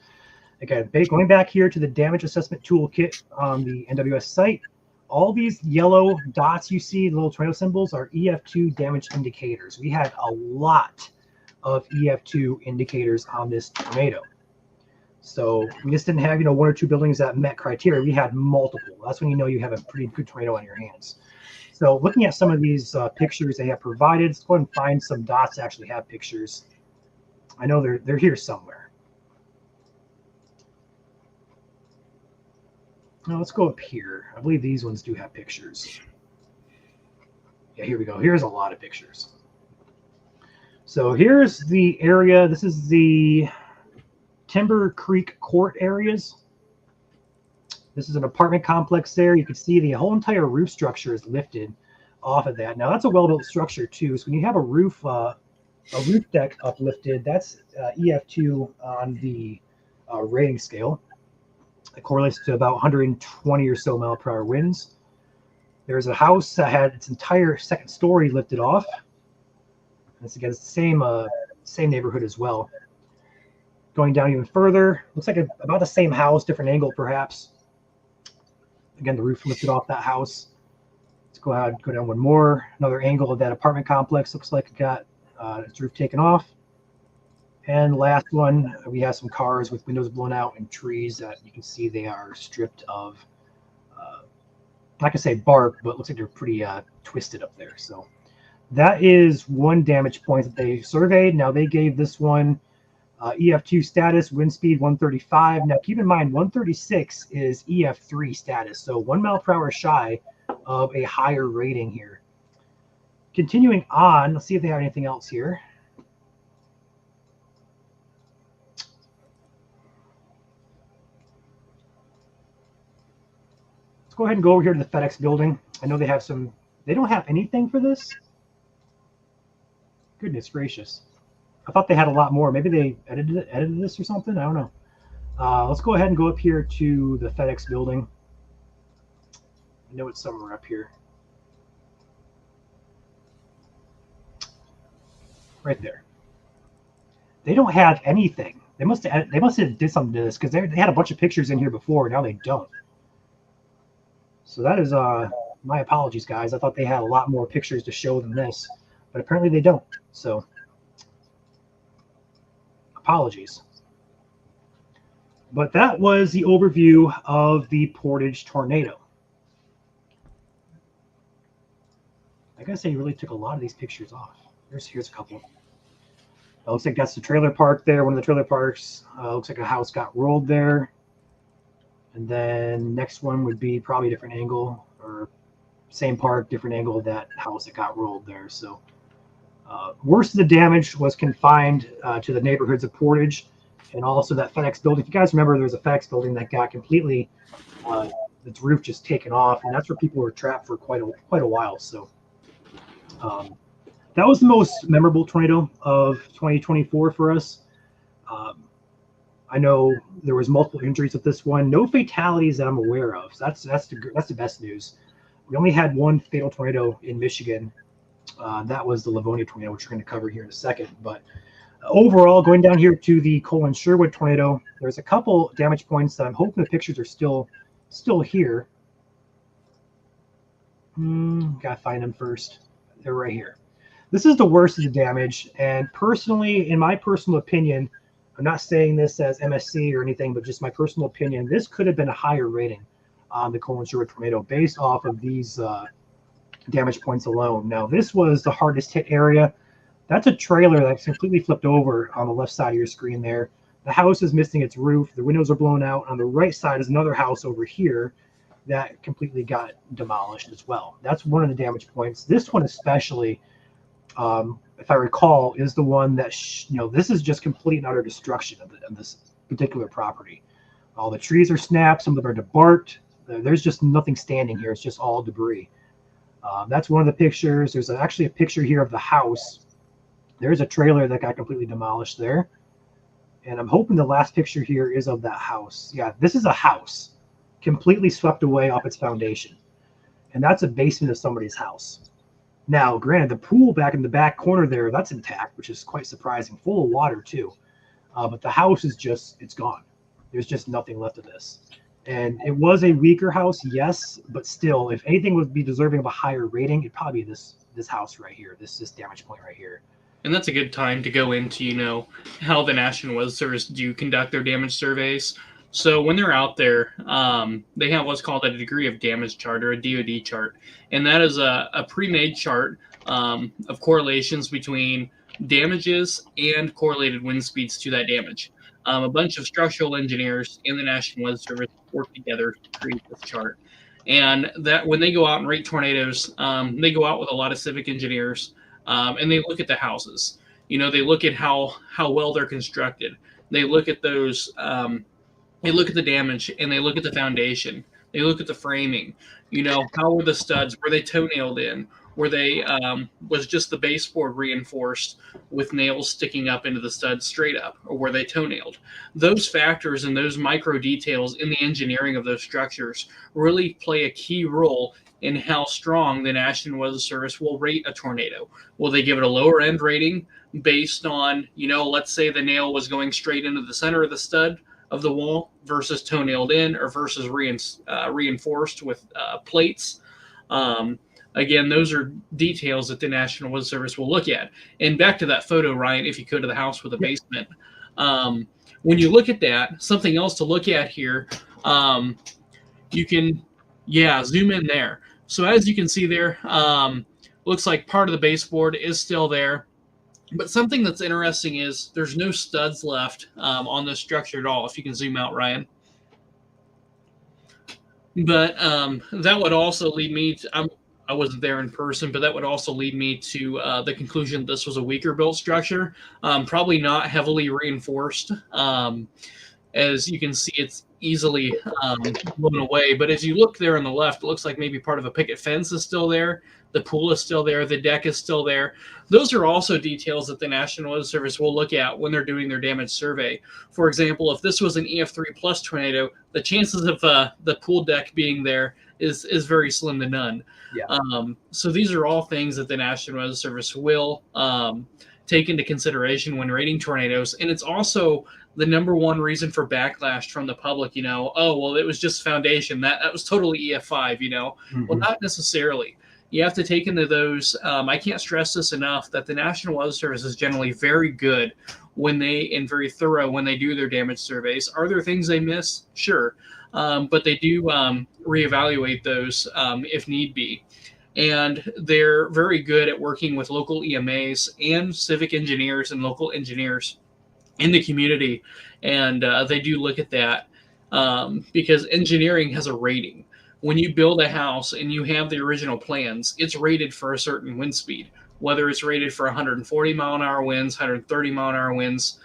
Again, going back here to the damage assessment toolkit on the NWS site, all these yellow dots you see, the little tornado symbols, are EF2 damage indicators. We had a lot of EF2 indicators on this tornado. So we just didn't have, 1 or 2 buildings that met criteria. We had multiple. That's when you know you have a pretty good tornado on your hands. So looking at some of these pictures they have provided, let's go ahead and find some dots that actually have pictures. I know they're here somewhere. Now let's go up here. I believe these ones do have pictures. Yeah, here we go. Here's a lot of pictures. So here's the area. This is the Timber Creek Court areas. This is an apartment complex there. You can see the whole entire roof structure is lifted off of that. Now that's a well-built structure too. So when you have a roof deck uplifted, that's EF2 on the rating scale. It correlates to about 120 or so mile-per-hour winds. There's a house that had its entire second story lifted off. This again is the same neighborhood as well. Going down even further, looks like about the same house, different angle perhaps. Again, the roof lifted off that house. Let's go ahead and go down one more. Another angle of that apartment complex looks like it got its roof taken off. And last one, we have some cars with windows blown out and trees that you can see they are stripped of, not gonna say bark, but it looks like they're pretty twisted up there. So that is one damage point that they surveyed. Now they gave this one EF2 status, wind speed 135. Now keep in mind 136 is EF3 status, so 1 mile per hour shy of a higher rating here. Continuing on, let's see if they have anything else here. Let's go ahead and go over here to the FedEx building. I know they have some. They don't have anything for this. Goodness gracious! I thought they had a lot more. Maybe they edited this or something. I don't know. Let's go ahead and go up here to the FedEx building. I know it's somewhere up here. Right there. They don't have anything. They must have did something to this because they had a bunch of pictures in here before. Now they don't. So that is my apologies, guys. I thought they had a lot more pictures to show than this, but apparently they don't. So apologies. But that was the overview of the Portage tornado. I gotta say, you really took a lot of these pictures off. Here's a couple. It looks like that's the trailer park there, one of the trailer parks. Looks like a house got rolled there. And then next one would be probably a different angle, or same park, different angle of that house that got rolled there. So worst of the damage was confined to the neighborhoods of Portage and also that FedEx building. If you guys remember, there was a FedEx building that got completely, its roof just taken off, and that's where people were trapped for quite a while. So that was the most memorable tornado of 2024 for us. I know there was multiple injuries with this one. No fatalities that I'm aware of. So that's the best news. We only had one fatal tornado in Michigan. That was the Livonia tornado, which we're going to cover here in a second. But overall, going down here to the Colon-Sherwood tornado, there's a couple damage points that I'm hoping the pictures are still here. Gotta find them first. They're right here. This is the worst of the damage, and personally, in my personal opinion, I'm not saying this as MSC or anything, but just my personal opinion, this could have been a higher rating on the Colon-Sherwood tornado based off of these damage points alone. Now, this was the hardest hit area. That's a trailer that's completely flipped over on the left side of your screen there. The house is missing its roof. The windows are blown out. On the right side is another house over here that completely got demolished as well. That's one of the damage points. This one especially, if I recall, is the one that, this is just complete and utter destruction of this particular property. All the trees are snapped. Some of them are debarked. There's just nothing standing here. It's just all debris. That's one of the pictures. There's actually a picture here of the house. There's a trailer that got completely demolished there. And I'm hoping the last picture here is of that house. Yeah, this is a house completely swept away off its foundation. And that's a basement of somebody's house. Now, granted, the pool back in the back corner there, that's intact, which is quite surprising. Full of water, too. But the house is it's gone. There's just nothing left of this. And it was a weaker house, yes, but still, if anything would be deserving of a higher rating, it'd probably be this house right here, this damage point right here. And that's a good time to go into, how the National Weather Service do conduct their damage surveys. So when they're out there, they have what's called a degree of damage chart, or a DoD chart. And that is a pre-made chart of correlations between damages and correlated wind speeds to that damage. A bunch of structural engineers in the National Weather Service work together to create this chart. And that when they go out and rate tornadoes, they go out with a lot of civic engineers, and they look at the houses. They look at how well they're constructed. They look at those. They look at the damage, and they look at the foundation. They look at the framing. How were the studs? Were they toe-nailed in? Were they was just the baseboard reinforced with nails sticking up into the studs straight up, or were they toe-nailed? Those factors and those micro details in the engineering of those structures really play a key role in how strong the National Weather Service will rate a tornado. Will they give it a lower end rating based on, let's say the nail was going straight into the center of the stud of the wall versus toe-nailed in, or versus reinforced with plates? Again, those are details that the National Weather Service will look at. And back to that photo, Ryan, if you go to the house with a basement, when you look at that, something else to look at here, you can, zoom in there. So as you can see there, looks like part of the baseboard is still there. But something that's interesting is there's no studs left on this structure at all, if you can zoom out, Ryan. But that would also lead me to, I wasn't there in person, but that would also lead me to the conclusion that this was a weaker built structure, probably not heavily reinforced. As you can see, easily blown away. But as you look there on the left, it looks like maybe part of a picket fence is still there. The pool is still there. The deck is still there. Those are also details that the National Weather Service will look at when they're doing their damage survey. For example, if this was an EF3 plus tornado, the chances of the pool deck being there is very slim to none. Yeah. So these are all things that the National Weather Service will take into consideration when rating tornadoes. And it's also the number one reason for backlash from the public, oh, well, it was just foundation. That was totally EF5, Mm-hmm. Well, not necessarily. You have to take into those. I can't stress this enough that the National Weather Service is generally very good and very thorough when they do their damage surveys. Are there things they miss? Sure. But they do reevaluate those if need be. And they're very good at working with local EMAs and civic engineers and local engineers in the community. And they do look at that because engineering has a rating. When you build a house and you have the original plans, it's rated for a certain wind speed, whether it's rated for 140 mile an hour winds, 130 mile an hour winds.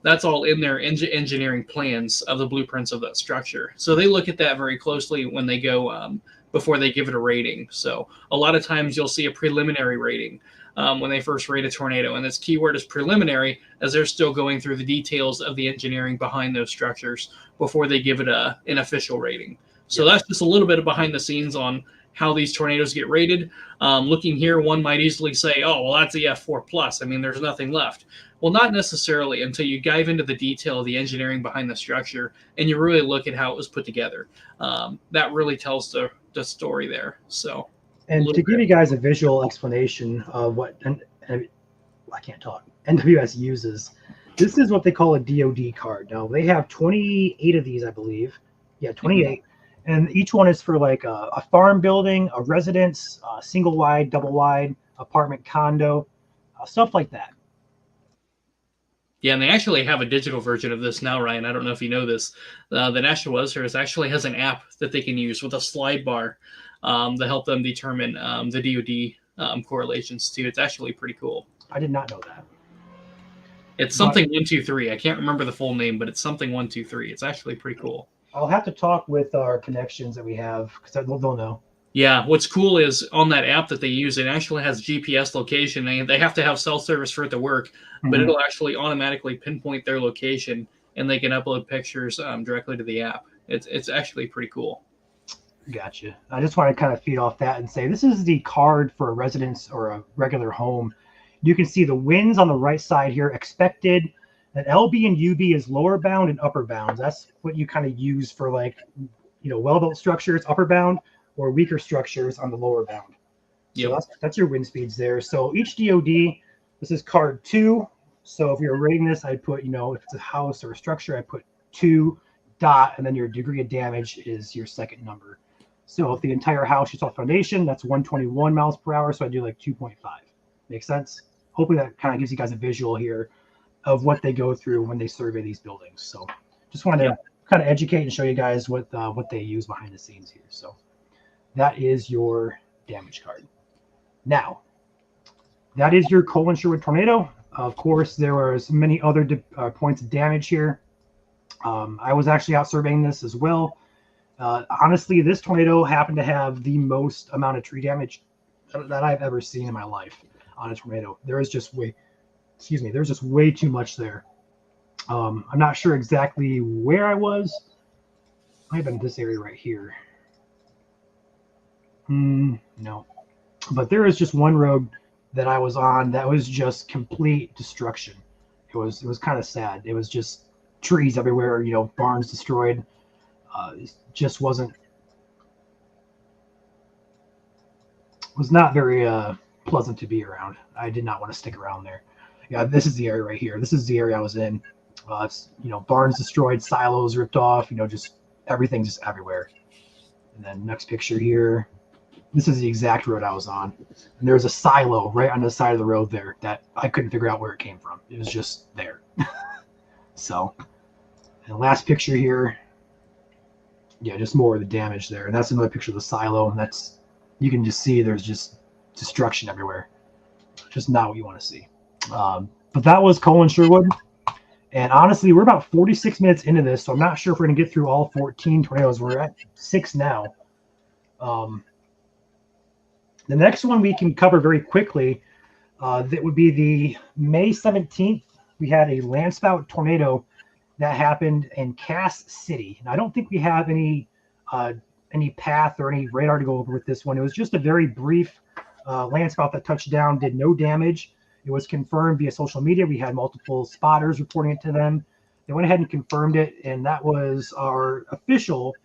That's all in their engineering plans of the blueprints of that structure. So they look at that very closely when they go before they give it a rating. So a lot of times you'll see a preliminary rating when they first rate a tornado. And this keyword is preliminary, as they're still going through the details of the engineering behind those structures before they give it an official rating. So that's just a little bit of behind the scenes on how these tornadoes get rated. Looking here, one might easily say, oh, well, that's EF4 plus. I mean, there's nothing left. Well, not necessarily until you dive into the detail of the engineering behind the structure and you really look at how it was put together. That really tells the story there. So, and to give you guys a visual explanation of what I can't talk, NWS uses, this is what they call a DoD card. Now, they have 28 of these, I believe. Yeah, 28. Mm-hmm. And each one is for like a farm building, a residence, single wide, double wide, apartment, condo, stuff like that. Yeah, and they actually have a digital version of this now, Ryan. I don't know if you know this. The National Weather Service actually has an app that they can use with a slide bar to help them determine the DoD correlations too. It's actually pretty cool. I did not know that. It's something 123. I can't remember the full name, but it's something 123. It's actually pretty cool. I'll have to talk with our connections that we have because they'll know. Yeah, what's cool is on that app that they use, it actually has GPS location. They have to have cell service for it to work, but it'll actually automatically pinpoint their location, and they can upload pictures directly to the app. It's actually pretty cool. Gotcha. I just want to kind of feed off that and say this is the card for a residence or a regular home. You can see the winds on the right side here, expected. And LB and UB is lower bound and upper bound. That's what you kind of use for well-built structures, upper bound, or weaker structures on the lower bound. Yep. So that's your wind speeds there. So each DoD, this is card 2. So if you're rating this, I'd put, if it's a house or a structure, I put 2 dot, and then your degree of damage is your second number. So if the entire house is off foundation, that's 121 miles per hour. So I do like 2.5. Make sense? Hopefully that kind of gives you guys a visual here of what they go through when they survey these buildings. So just wanted to kind of educate and show you guys what they use behind the scenes here. So that is your damage card. Now, that is your Colon-Sherwood tornado. Of course, there was many other points of damage here. I was actually out surveying this as well. Honestly, this tornado happened to have the most amount of tree damage that I've ever seen in my life on a tornado. There's just way too much there. I'm not sure exactly where I was. Might have been this area right here. No. But there is just one road that I was on that was just complete destruction. It was kind of sad. It was just trees everywhere, barns destroyed. It just was not very pleasant to be around. I did not want to stick around there. Yeah, this is the area right here. This is the area I was in. It's, barns destroyed, silos ripped off, just everything just everywhere. And then next picture here. This is the exact road I was on. And there was a silo right on the side of the road there that I couldn't figure out where it came from. It was just there. So, and the last picture here. Yeah, just more of the damage there. And that's another picture of the silo. And you can just see there's just destruction everywhere. Just not what you want to see. But that was Colon-Sherwood. And honestly, we're about 46 minutes into this, so I'm not sure if we're going to get through all 14 tornadoes. We're at 6 now. The next one we can cover very quickly, that would be the May 17th. We had a landspout tornado that happened in Cass City. And I don't think we have any path or any radar to go over with this one. It was just a very brief landspout that touched down, did no damage. It was confirmed via social media. We had multiple spotters reporting it to them. They went ahead and confirmed it, and that was our official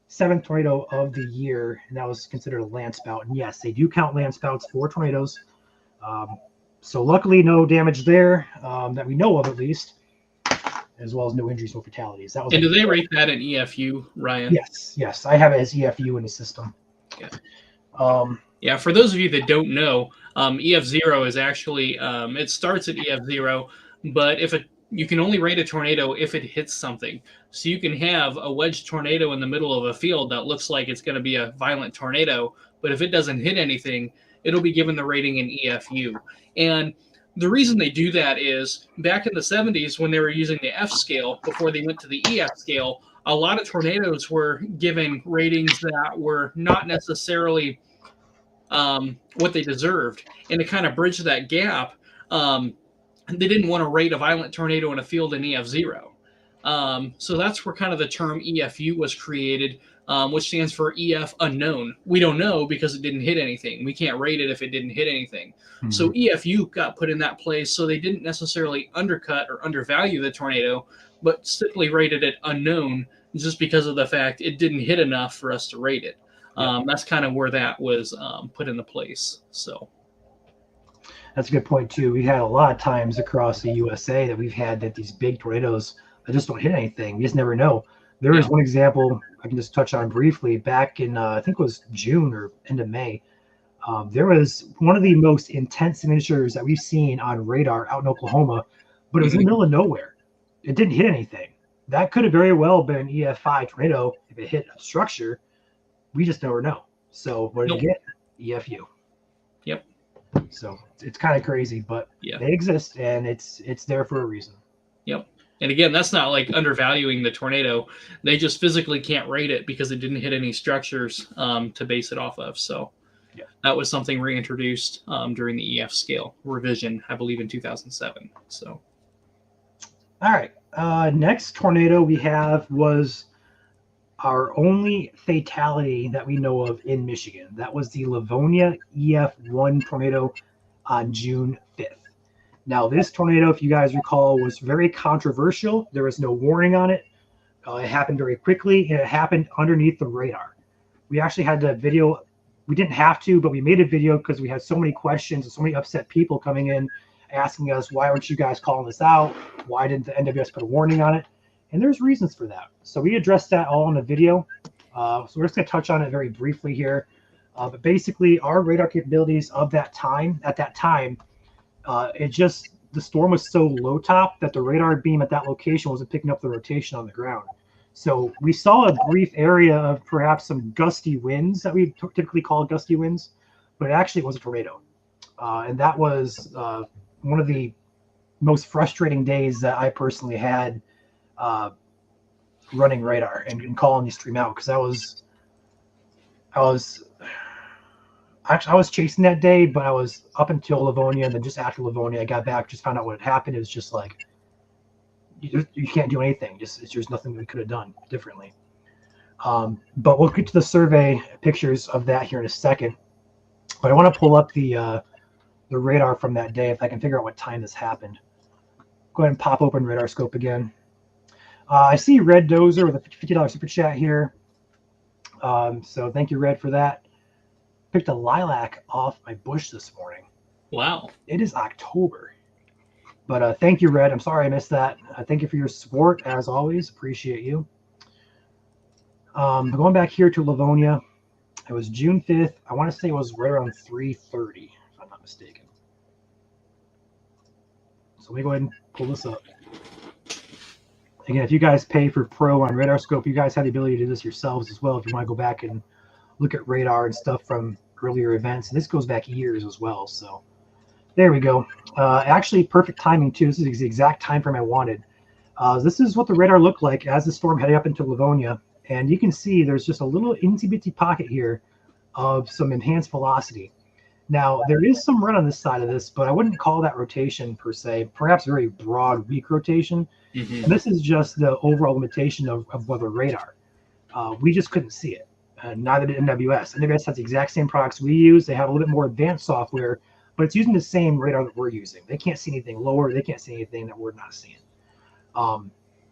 7th tornado of the year, and that was considered a landspout. And yes, they do count landspouts for tornadoes. So luckily, no damage there that we know of, at least, as well as no injuries, no fatalities. That was. And do they rate that in EFU, Ryan? Yes, I have it as EFU in the system. Yeah. Yeah, for those of you that don't know, EF0 is actually it starts at EF0, but you can only rate a tornado if it hits something. So you can have a wedge tornado in the middle of a field that looks like it's going to be a violent tornado, but if it doesn't hit anything, it'll be given the rating in EFU. And the reason they do that is back in the 70s when they were using the F scale before they went to the EF scale, a lot of tornadoes were given ratings that were not necessarily what they deserved. And to kind of bridge that gap, they didn't want to rate a violent tornado in a field in EF0. So that's where kind of the term EFU was created, which stands for EF unknown. We don't know because it didn't hit anything. We can't rate it if it didn't hit anything. Mm-hmm. So EFU got put in that place so they didn't necessarily undercut or undervalue the tornado, but simply rated it unknown just because of the fact it didn't hit enough for us to rate it. That's kind of where that was put into place. So that's a good point too. We had a lot of times across the USA that we've had that these big tornadoes that just don't hit anything. You just never know. There is one example I can just touch on briefly. Back in I think it was June or end of May, there was one of the most intense signatures that we've seen on radar out in Oklahoma, but it was in the middle of nowhere. It didn't hit anything. That could have very well been an EF5 tornado if it hit a structure. We just never know. So what did you get? EFU. Yep. So it's kind of crazy, but they exist, and it's there for a reason. Yep. And again, that's not like undervaluing the tornado. They just physically can't rate it because it didn't hit any structures to base it off of. So that was something reintroduced during the EF scale revision, I believe, in 2007. So. All right. Next tornado we have was our only fatality that we know of in Michigan. That was the Livonia EF1 tornado on June 5th. Now, this tornado, if you guys recall, was very controversial. There was no warning on it. It happened very quickly, and it happened underneath the radar. We actually had the video. We didn't have to, but we made a video because we had so many questions and so many upset people coming in asking us, why aren't you guys calling this out? Why didn't the NWS put a warning on it? And there's reasons for that. So we addressed that all in the video. So we're just going to touch on it very briefly here. But basically, our radar capabilities of that time, at that time, the storm was so low top that the radar beam at that location wasn't picking up the rotation on the ground. So we saw a brief area of perhaps some gusty winds that we typically call gusty winds, but it actually was a tornado. And that was one of the most frustrating days that I personally had running radar and calling these stream out, because I was chasing that day, but I was up until Livonia, and then just after Livonia, I got back, just found out what had happened. It was just like, you can't do anything. There's nothing we could have done differently. But we'll get to the survey pictures of that here in a second. But I want to pull up the radar from that day if I can figure out what time this happened. Go ahead and pop open Radar Scope again. I see Red Dozer with a $50 super chat here. So thank you, Red, for that. Picked a lilac off my bush this morning. Wow. It is October. But thank you, Red. I'm sorry I missed that. Thank you for your support, as always. Appreciate you. Going back here to Livonia, it was June 5th. I want to say it was right around 3:30, if I'm not mistaken. So let me go ahead and pull this up. Again, if you guys pay for Pro on Radar Scope, you guys have the ability to do this yourselves as well if you want to go back and look at radar and stuff from earlier events. And this goes back years as well. So there we go. Actually, perfect timing, too. This is the exact time frame I wanted. This is what the radar looked like as the storm headed up into Livonia. And you can see there's just a little itsy-bitsy pocket here of some enhanced velocity. Now, there is some run on this side of this, but I wouldn't call that rotation per se, perhaps very broad, weak rotation. Mm-hmm. And this is just the overall limitation of weather radar. We just couldn't see it. Neither did NWS. NWS has the exact same products we use. They have a little bit more advanced software, but it's using the same radar that we're using. They can't see anything lower. They can't see anything that we're not seeing.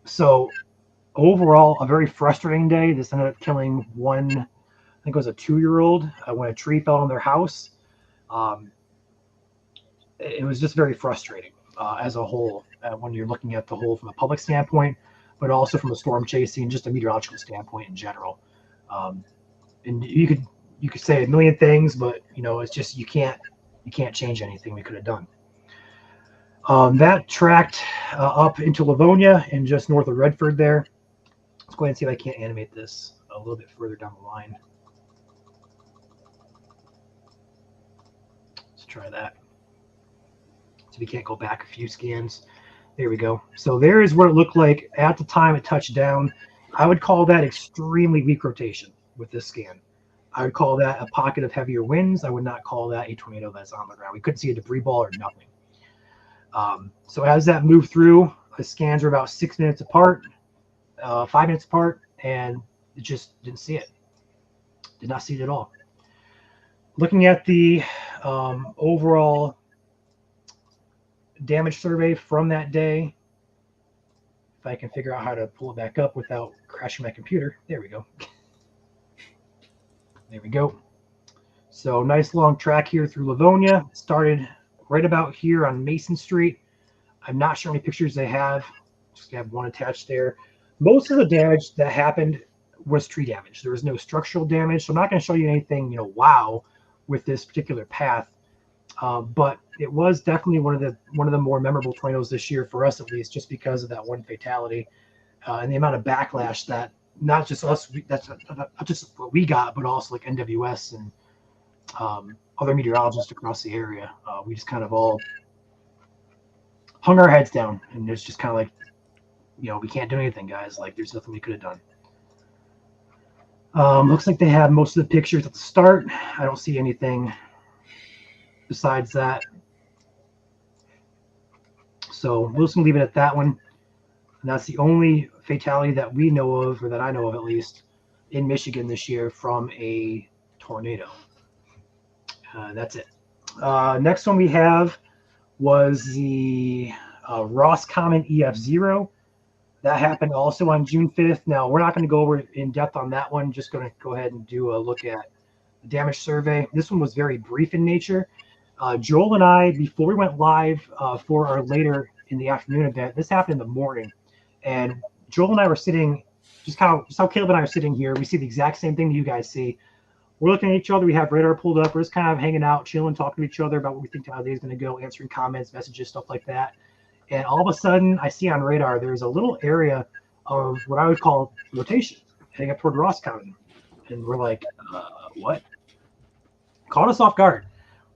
So overall, a very frustrating day. This ended up killing one, I think it was a 2-year-old, when a tree fell on their house. It was just very frustrating as a whole when you're looking at the whole from a public standpoint, but also from a storm chasing, just a meteorological standpoint in general. And you could say a million things, but it's just you can't change anything we could have done. That tracked up into Livonia and just north of Redford there. Let's go ahead and see if I can't animate this a little bit further down the line. Let's try that. So we can't go back a few scans. There we go. So there is what it looked like at the time it touched down. I would call that extremely weak rotation with this scan. I would call that a pocket of heavier winds. I would not call that a tornado that's on the ground. We couldn't see a debris ball or nothing. So as that moved through, the scans were about 6 minutes apart, 5 minutes apart, and it just didn't see it. Did not see it at all. Looking at the overall damage survey from that day, if I can figure out how to pull it back up without crashing my computer. There we go. There we go. So nice long track here through Livonia. Started right about here on Mason Street. I'm not sure how many pictures they have. Just have one attached there. Most of the damage that happened was tree damage. There was no structural damage. So I'm not going to show you anything, wow, with this particular path. But it was definitely one of the more memorable tornadoes this year for us, at least, just because of that one fatality and the amount of backlash that not just us, that's not just what we got, but also like NWS and other meteorologists across the area. We just kind of all hung our heads down, and it's just kind of like, we can't do anything, guys. Like, there's nothing we could have done. Looks like they have most of the pictures at the start. I don't see anything besides that. So we're just going to leave it at that one. And that's the only fatality that we know of, or that I know of at least, in Michigan this year from a tornado. That's it. Next one we have was the Roscommon EF0. That happened also on June 5th. Now, we're not going to go over in depth on that one. Just going to go ahead and do a look at the damage survey. This one was very brief in nature. Joel and I, before we went live for our later in the afternoon event, this happened in the morning. And Joel and I were sitting, just how Caleb and I are sitting here. We see the exact same thing that you guys see. We're looking at each other. We have radar pulled up. We're just kind of hanging out, chilling, talking to each other about what we think how the day is going to go, answering comments, messages, stuff like that. And all of a sudden, I see on radar there's a little area of what I would call rotation heading up toward Roscommon. And we're like, what? Caught us off guard.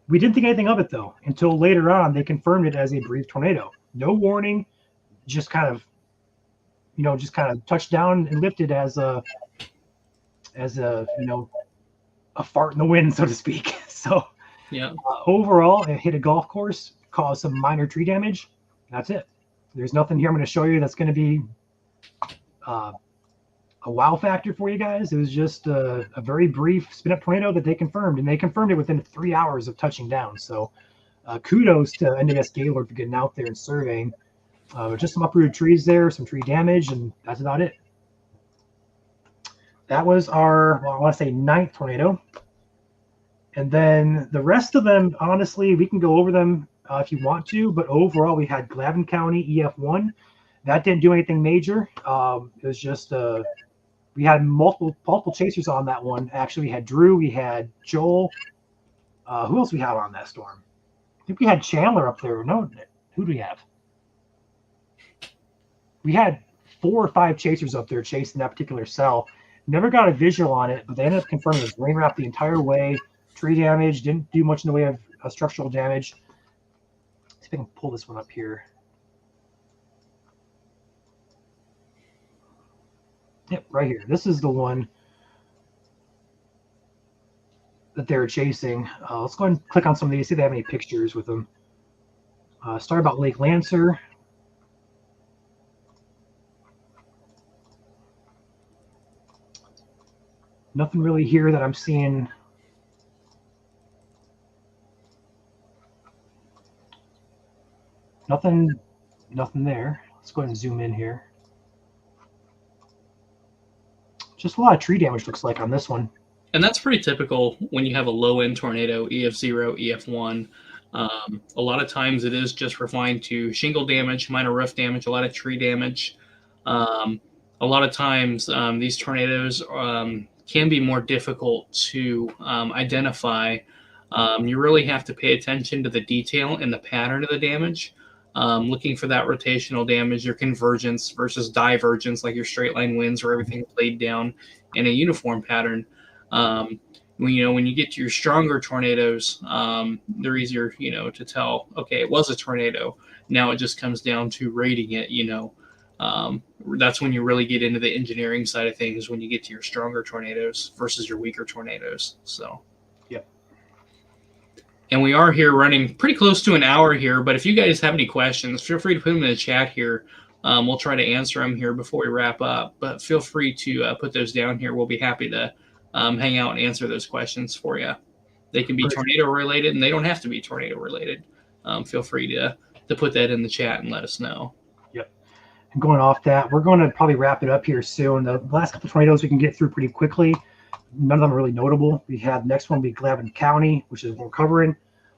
We didn't think anything of it, though, until later on they confirmed it as a brief tornado. No warning, just kind of touched down and lifted as a fart in the wind, so to speak. So yeah, overall, it hit a golf course, caused some minor tree damage. That's it. There's nothing here I'm going to show you that's going to be a wow factor for you guys. It was just a very brief spin-up tornado that they confirmed, and they confirmed it within 3 hours of touching down. So kudos to NWS Gaylord for getting out there and surveying. Just some uprooted trees there, some tree damage, and that's about it. That was our, I want to say, 9th tornado. And then the rest of them, honestly, we can go over them if you want to. But overall, we had Glavin County EF1. That didn't do anything major. It was just we had multiple chasers on that one. Actually, we had Drew, we had Joel. Who else we had on that storm? I think we had Chandler up there. No, who do we have? We had 4 or 5 chasers up there chasing that particular cell. Never got a visual on it, but they ended up confirming it was rain wrap the entire way. Tree damage, didn't do much in the way of structural damage. Let's see if I can pull this one up here. Yep, right here. This is the one that they're chasing. Let's go ahead and click on some of these, see if they have any pictures with them. Start about Lake Lancer. Nothing really here that I'm seeing. Nothing there. Let's go ahead and zoom in here. Just a lot of tree damage looks like on this one. And that's pretty typical when you have a low end tornado, EF0, EF1. A lot of times it is just refined to shingle damage, minor roof damage, a lot of tree damage. A lot of times these tornadoes can be more difficult to identify. You really have to pay attention to the detail and the pattern of the damage. Looking for that rotational damage, your convergence versus divergence, like your straight line winds where everything laid down in a uniform pattern. When you get to your stronger tornadoes, they're easier, to tell, okay, it was a tornado. Now it just comes down to rating it, that's when you really get into the engineering side of things, when you get to your stronger tornadoes versus your weaker tornadoes. So, yep. And we are here running pretty close to an hour here, but if you guys have any questions, feel free to put them in the chat here. We'll try to answer them here before we wrap up, but feel free to put those down here. We'll be happy to hang out and answer those questions for you. They can be tornado related, and they don't have to be tornado related. Feel free to put that in the chat and let us know. Yep. And going off that, we're going to probably wrap it up here soon. The last couple of tornadoes we can get through pretty quickly. None of them are really notable. We had the next one be Glavin County, which is what we're covering.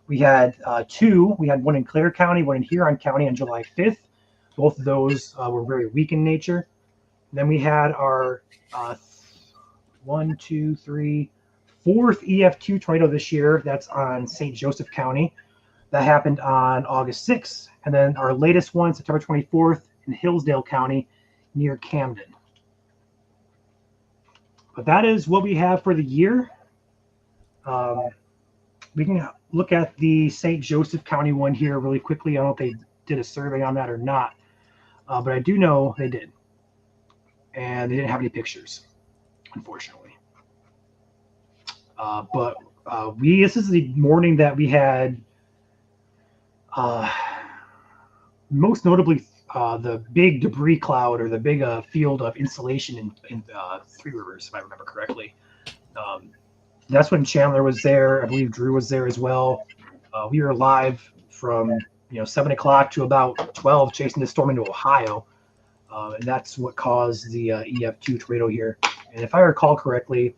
We had two. We had one in Clare County, one in Huron County on July 5th. Both of those were very weak in nature. Then we had our 1, 2, 3, fourth EF2 tornado this year. That's on St. Joseph County. That happened on August 6th. And then our latest one, September 24th, in Hillsdale County near Camden. But that is what we have for the year. We can look at the St. Joseph County one here really quickly. I don't know if they did a survey on that or not, but I do know they did. And they didn't have any pictures, unfortunately. But this is the morning that we had most notably the big debris cloud, or the big field of insulation in Three Rivers, if I remember correctly. That's when Chandler was there. I believe Drew was there as well. We were live from 7 o'clock to about 12, chasing the storm into Ohio, and that's what caused the EF2 tornado here. And if I recall correctly,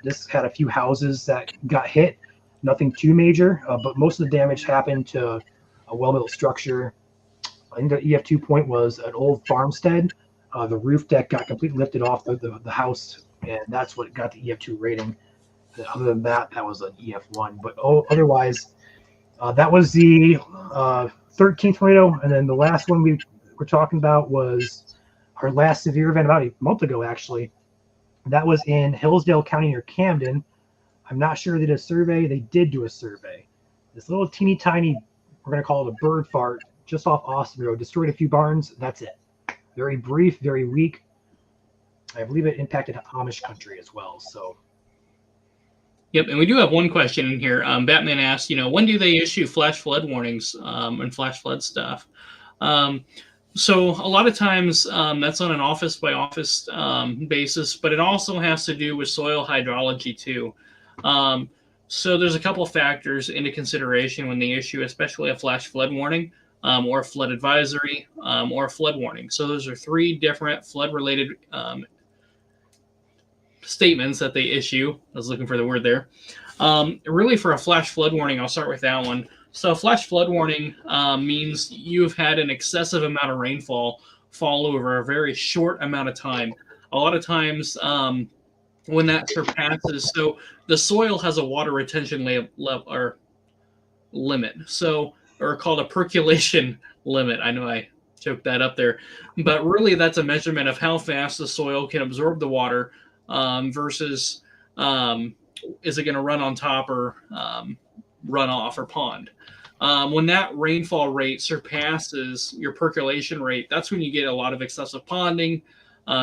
this had a few houses that got hit. Nothing too major, but most of the damage happened to a well-built structure. I think the EF2 point was an old farmstead. The roof deck got completely lifted off the house, and that's what got the EF2 rating. Other than that, that was an EF1. But otherwise, that was the 13th tornado. And then the last one we were talking about was our last severe event about a month ago, actually. That was in Hillsdale County near Camden. I'm not sure they did a survey. They did do a survey. This little teeny tiny, we're going to call it a bird fart, just off Austin Road, destroyed a few barns. That's it. Very brief, very weak. I believe it impacted Amish country as well. So. Yep, and we do have one question in here. Batman asked, when do they issue flash flood warnings and flash flood stuff? So a lot of times that's on an office by office basis, but it also has to do with soil hydrology too. So there's a couple of factors into consideration when they issue, especially a flash flood warning or a flood advisory or a flood warning. So those are three different flood related statements that they issue. I was looking for the word there. Really, for a flash flood warning, I'll start with that one. So flash flood warning means you've had an excessive amount of rainfall fall over a very short amount of time. A lot of times when that surpasses, so the soil has a water retention limit, so, or called a percolation limit. I know I choked that up there, but really that's a measurement of how fast the soil can absorb the water versus is it going to run on top or run off or pond. When that rainfall rate surpasses your percolation rate, that's when you get a lot of excessive ponding,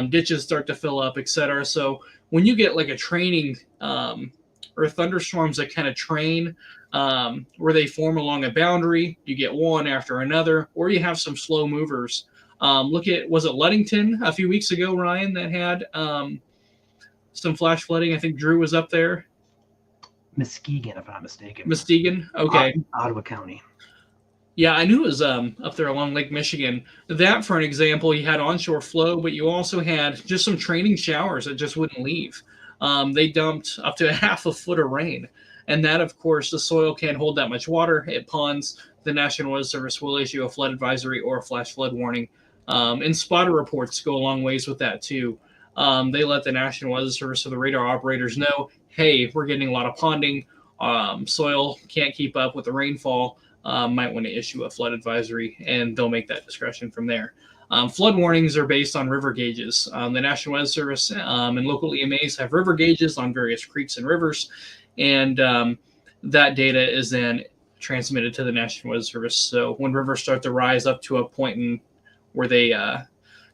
ditches start to fill up, etc. So when you get like a training or thunderstorms that kind of train where they form along a boundary, you get one after another, or you have some slow movers. Look at, was it Ludington a few weeks ago, Ryan, that had some flash flooding? I think Drew was up there. Muskegon, if I'm not mistaken. Muskegon? Okay. Ottawa County. Yeah, I knew it was up there along Lake Michigan. That, for an example, you had onshore flow, but you also had just some training showers that just wouldn't leave. They dumped up to a half a foot of rain. And that, of course, the soil can't hold that much water. It ponds. The National Weather Service will issue a flood advisory or a flash flood warning. And spotter reports go a long ways with that, too. They let the National Weather Service or the radar operators know, hey, we're getting a lot of ponding. Soil can't keep up with the rainfall. Might want to issue a flood advisory, and they'll make that discretion from there. Flood warnings are based on river gauges. The National Weather Service and local EMAs have river gauges on various creeks and rivers, and that data is then transmitted to the National Weather Service. So when rivers start to rise up to a point where they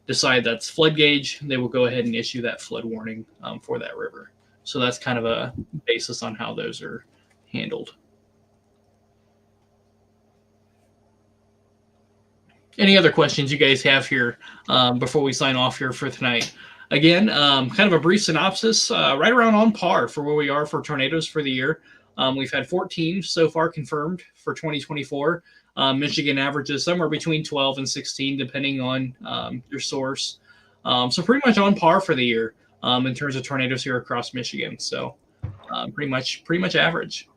decide that's flood gauge, they will go ahead and issue that flood warning for that river. So that's kind of a basis on how those are handled. Any other questions you guys have here before we sign off here for tonight? Again, kind of a brief synopsis, right around on par for where we are for tornadoes for the year. We've had 14 so far confirmed for 2024. Michigan averages somewhere between 12 and 16, depending on your source. So pretty much on par for the year in terms of tornadoes here across Michigan. So pretty much average.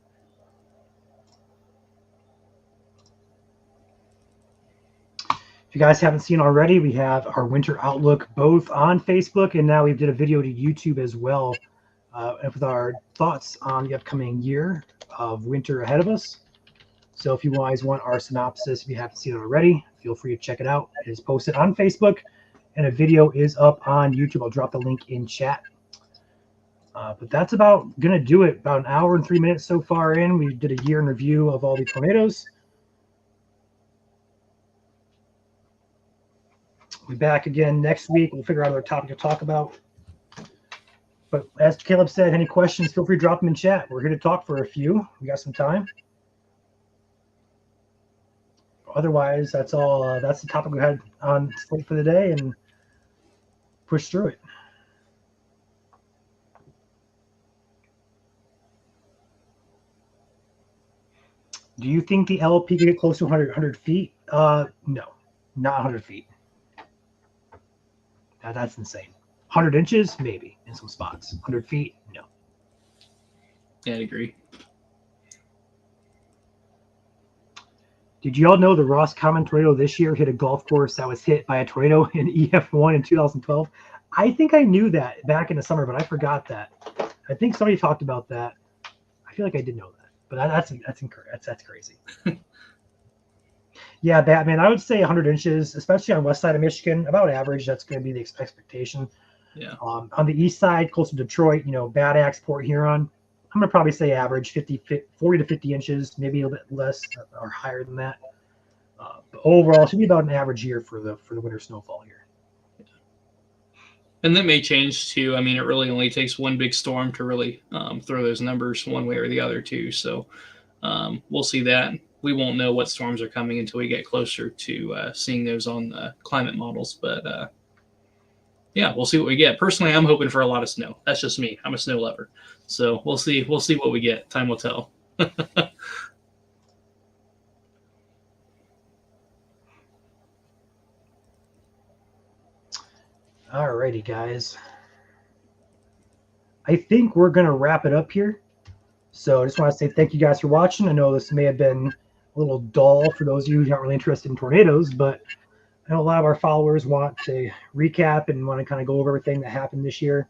If you guys haven't seen already, we have our winter outlook both on Facebook, and now we did a video to YouTube as well with our thoughts on the upcoming year of winter ahead of us. So if you guys want our synopsis, if you haven't seen it already, feel free to check it out. It is posted on Facebook, and a video is up on YouTube. I'll drop the link in chat. But that's about going to do it. About an hour and 3 minutes so far in. We did a year in review of all the tornadoes. We'll be back again next week. We'll figure out another topic to talk about. But as Caleb said, any questions, feel free to drop them in chat. We're here to talk for a few. We got some time. Otherwise, that's all. That's the topic we had on slate for the day, and push through it. Do you think the LP could get close to 100 feet? No, not 100 feet. That's insane. 100 inches, maybe, in some spots. 100 feet, no. Yeah, I'd agree. Did you all know the Roscommon tornado this year hit a golf course that was hit by a tornado in EF1 in 2012? I think I knew that back in the summer, but I forgot that. I think somebody talked about that. I feel like I did know that, but that's incorrect. That's crazy. Yeah, Batman, I would say 100 inches, especially on west side of Michigan, about average. That's going to be the expectation. Yeah. On the east side, close to Detroit, Bad Axe, Port Huron, I'm going to probably say average 40 to 50 inches, maybe a little bit less or higher than that. But overall, it should be about an average year for the winter snowfall here. And that may change too. I mean, it really only takes one big storm to really throw those numbers one way or the other too. So we'll see that. We won't know what storms are coming until we get closer to seeing those on the climate models. But yeah, we'll see what we get. Personally, I'm hoping for a lot of snow. That's just me. I'm a snow lover. So we'll see. We'll see what we get. Time will tell. Alrighty, guys. I think we're going to wrap it up here. So I just want to say thank you guys for watching. I know this may have been a little dull for those of you who aren't really interested in tornadoes, but I know a lot of our followers want to recap and want to kind of go over everything that happened this year.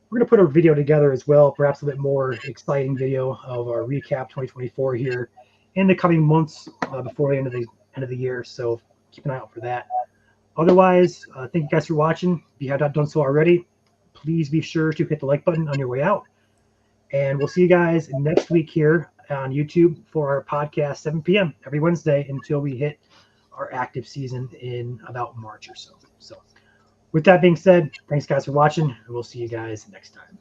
We're going to put a video together as well, perhaps a bit more exciting video of our recap 2024 here in the coming months before the end of the year. So keep an eye out for that. Otherwise, thank you guys for watching. If you have not done so already, please be sure to hit the like button on your way out. And we'll see you guys next week here on YouTube for our podcast, 7 p.m. every Wednesday until we hit our active season in about March or so. So With that being said, thanks guys for watching, and we'll see you guys next time.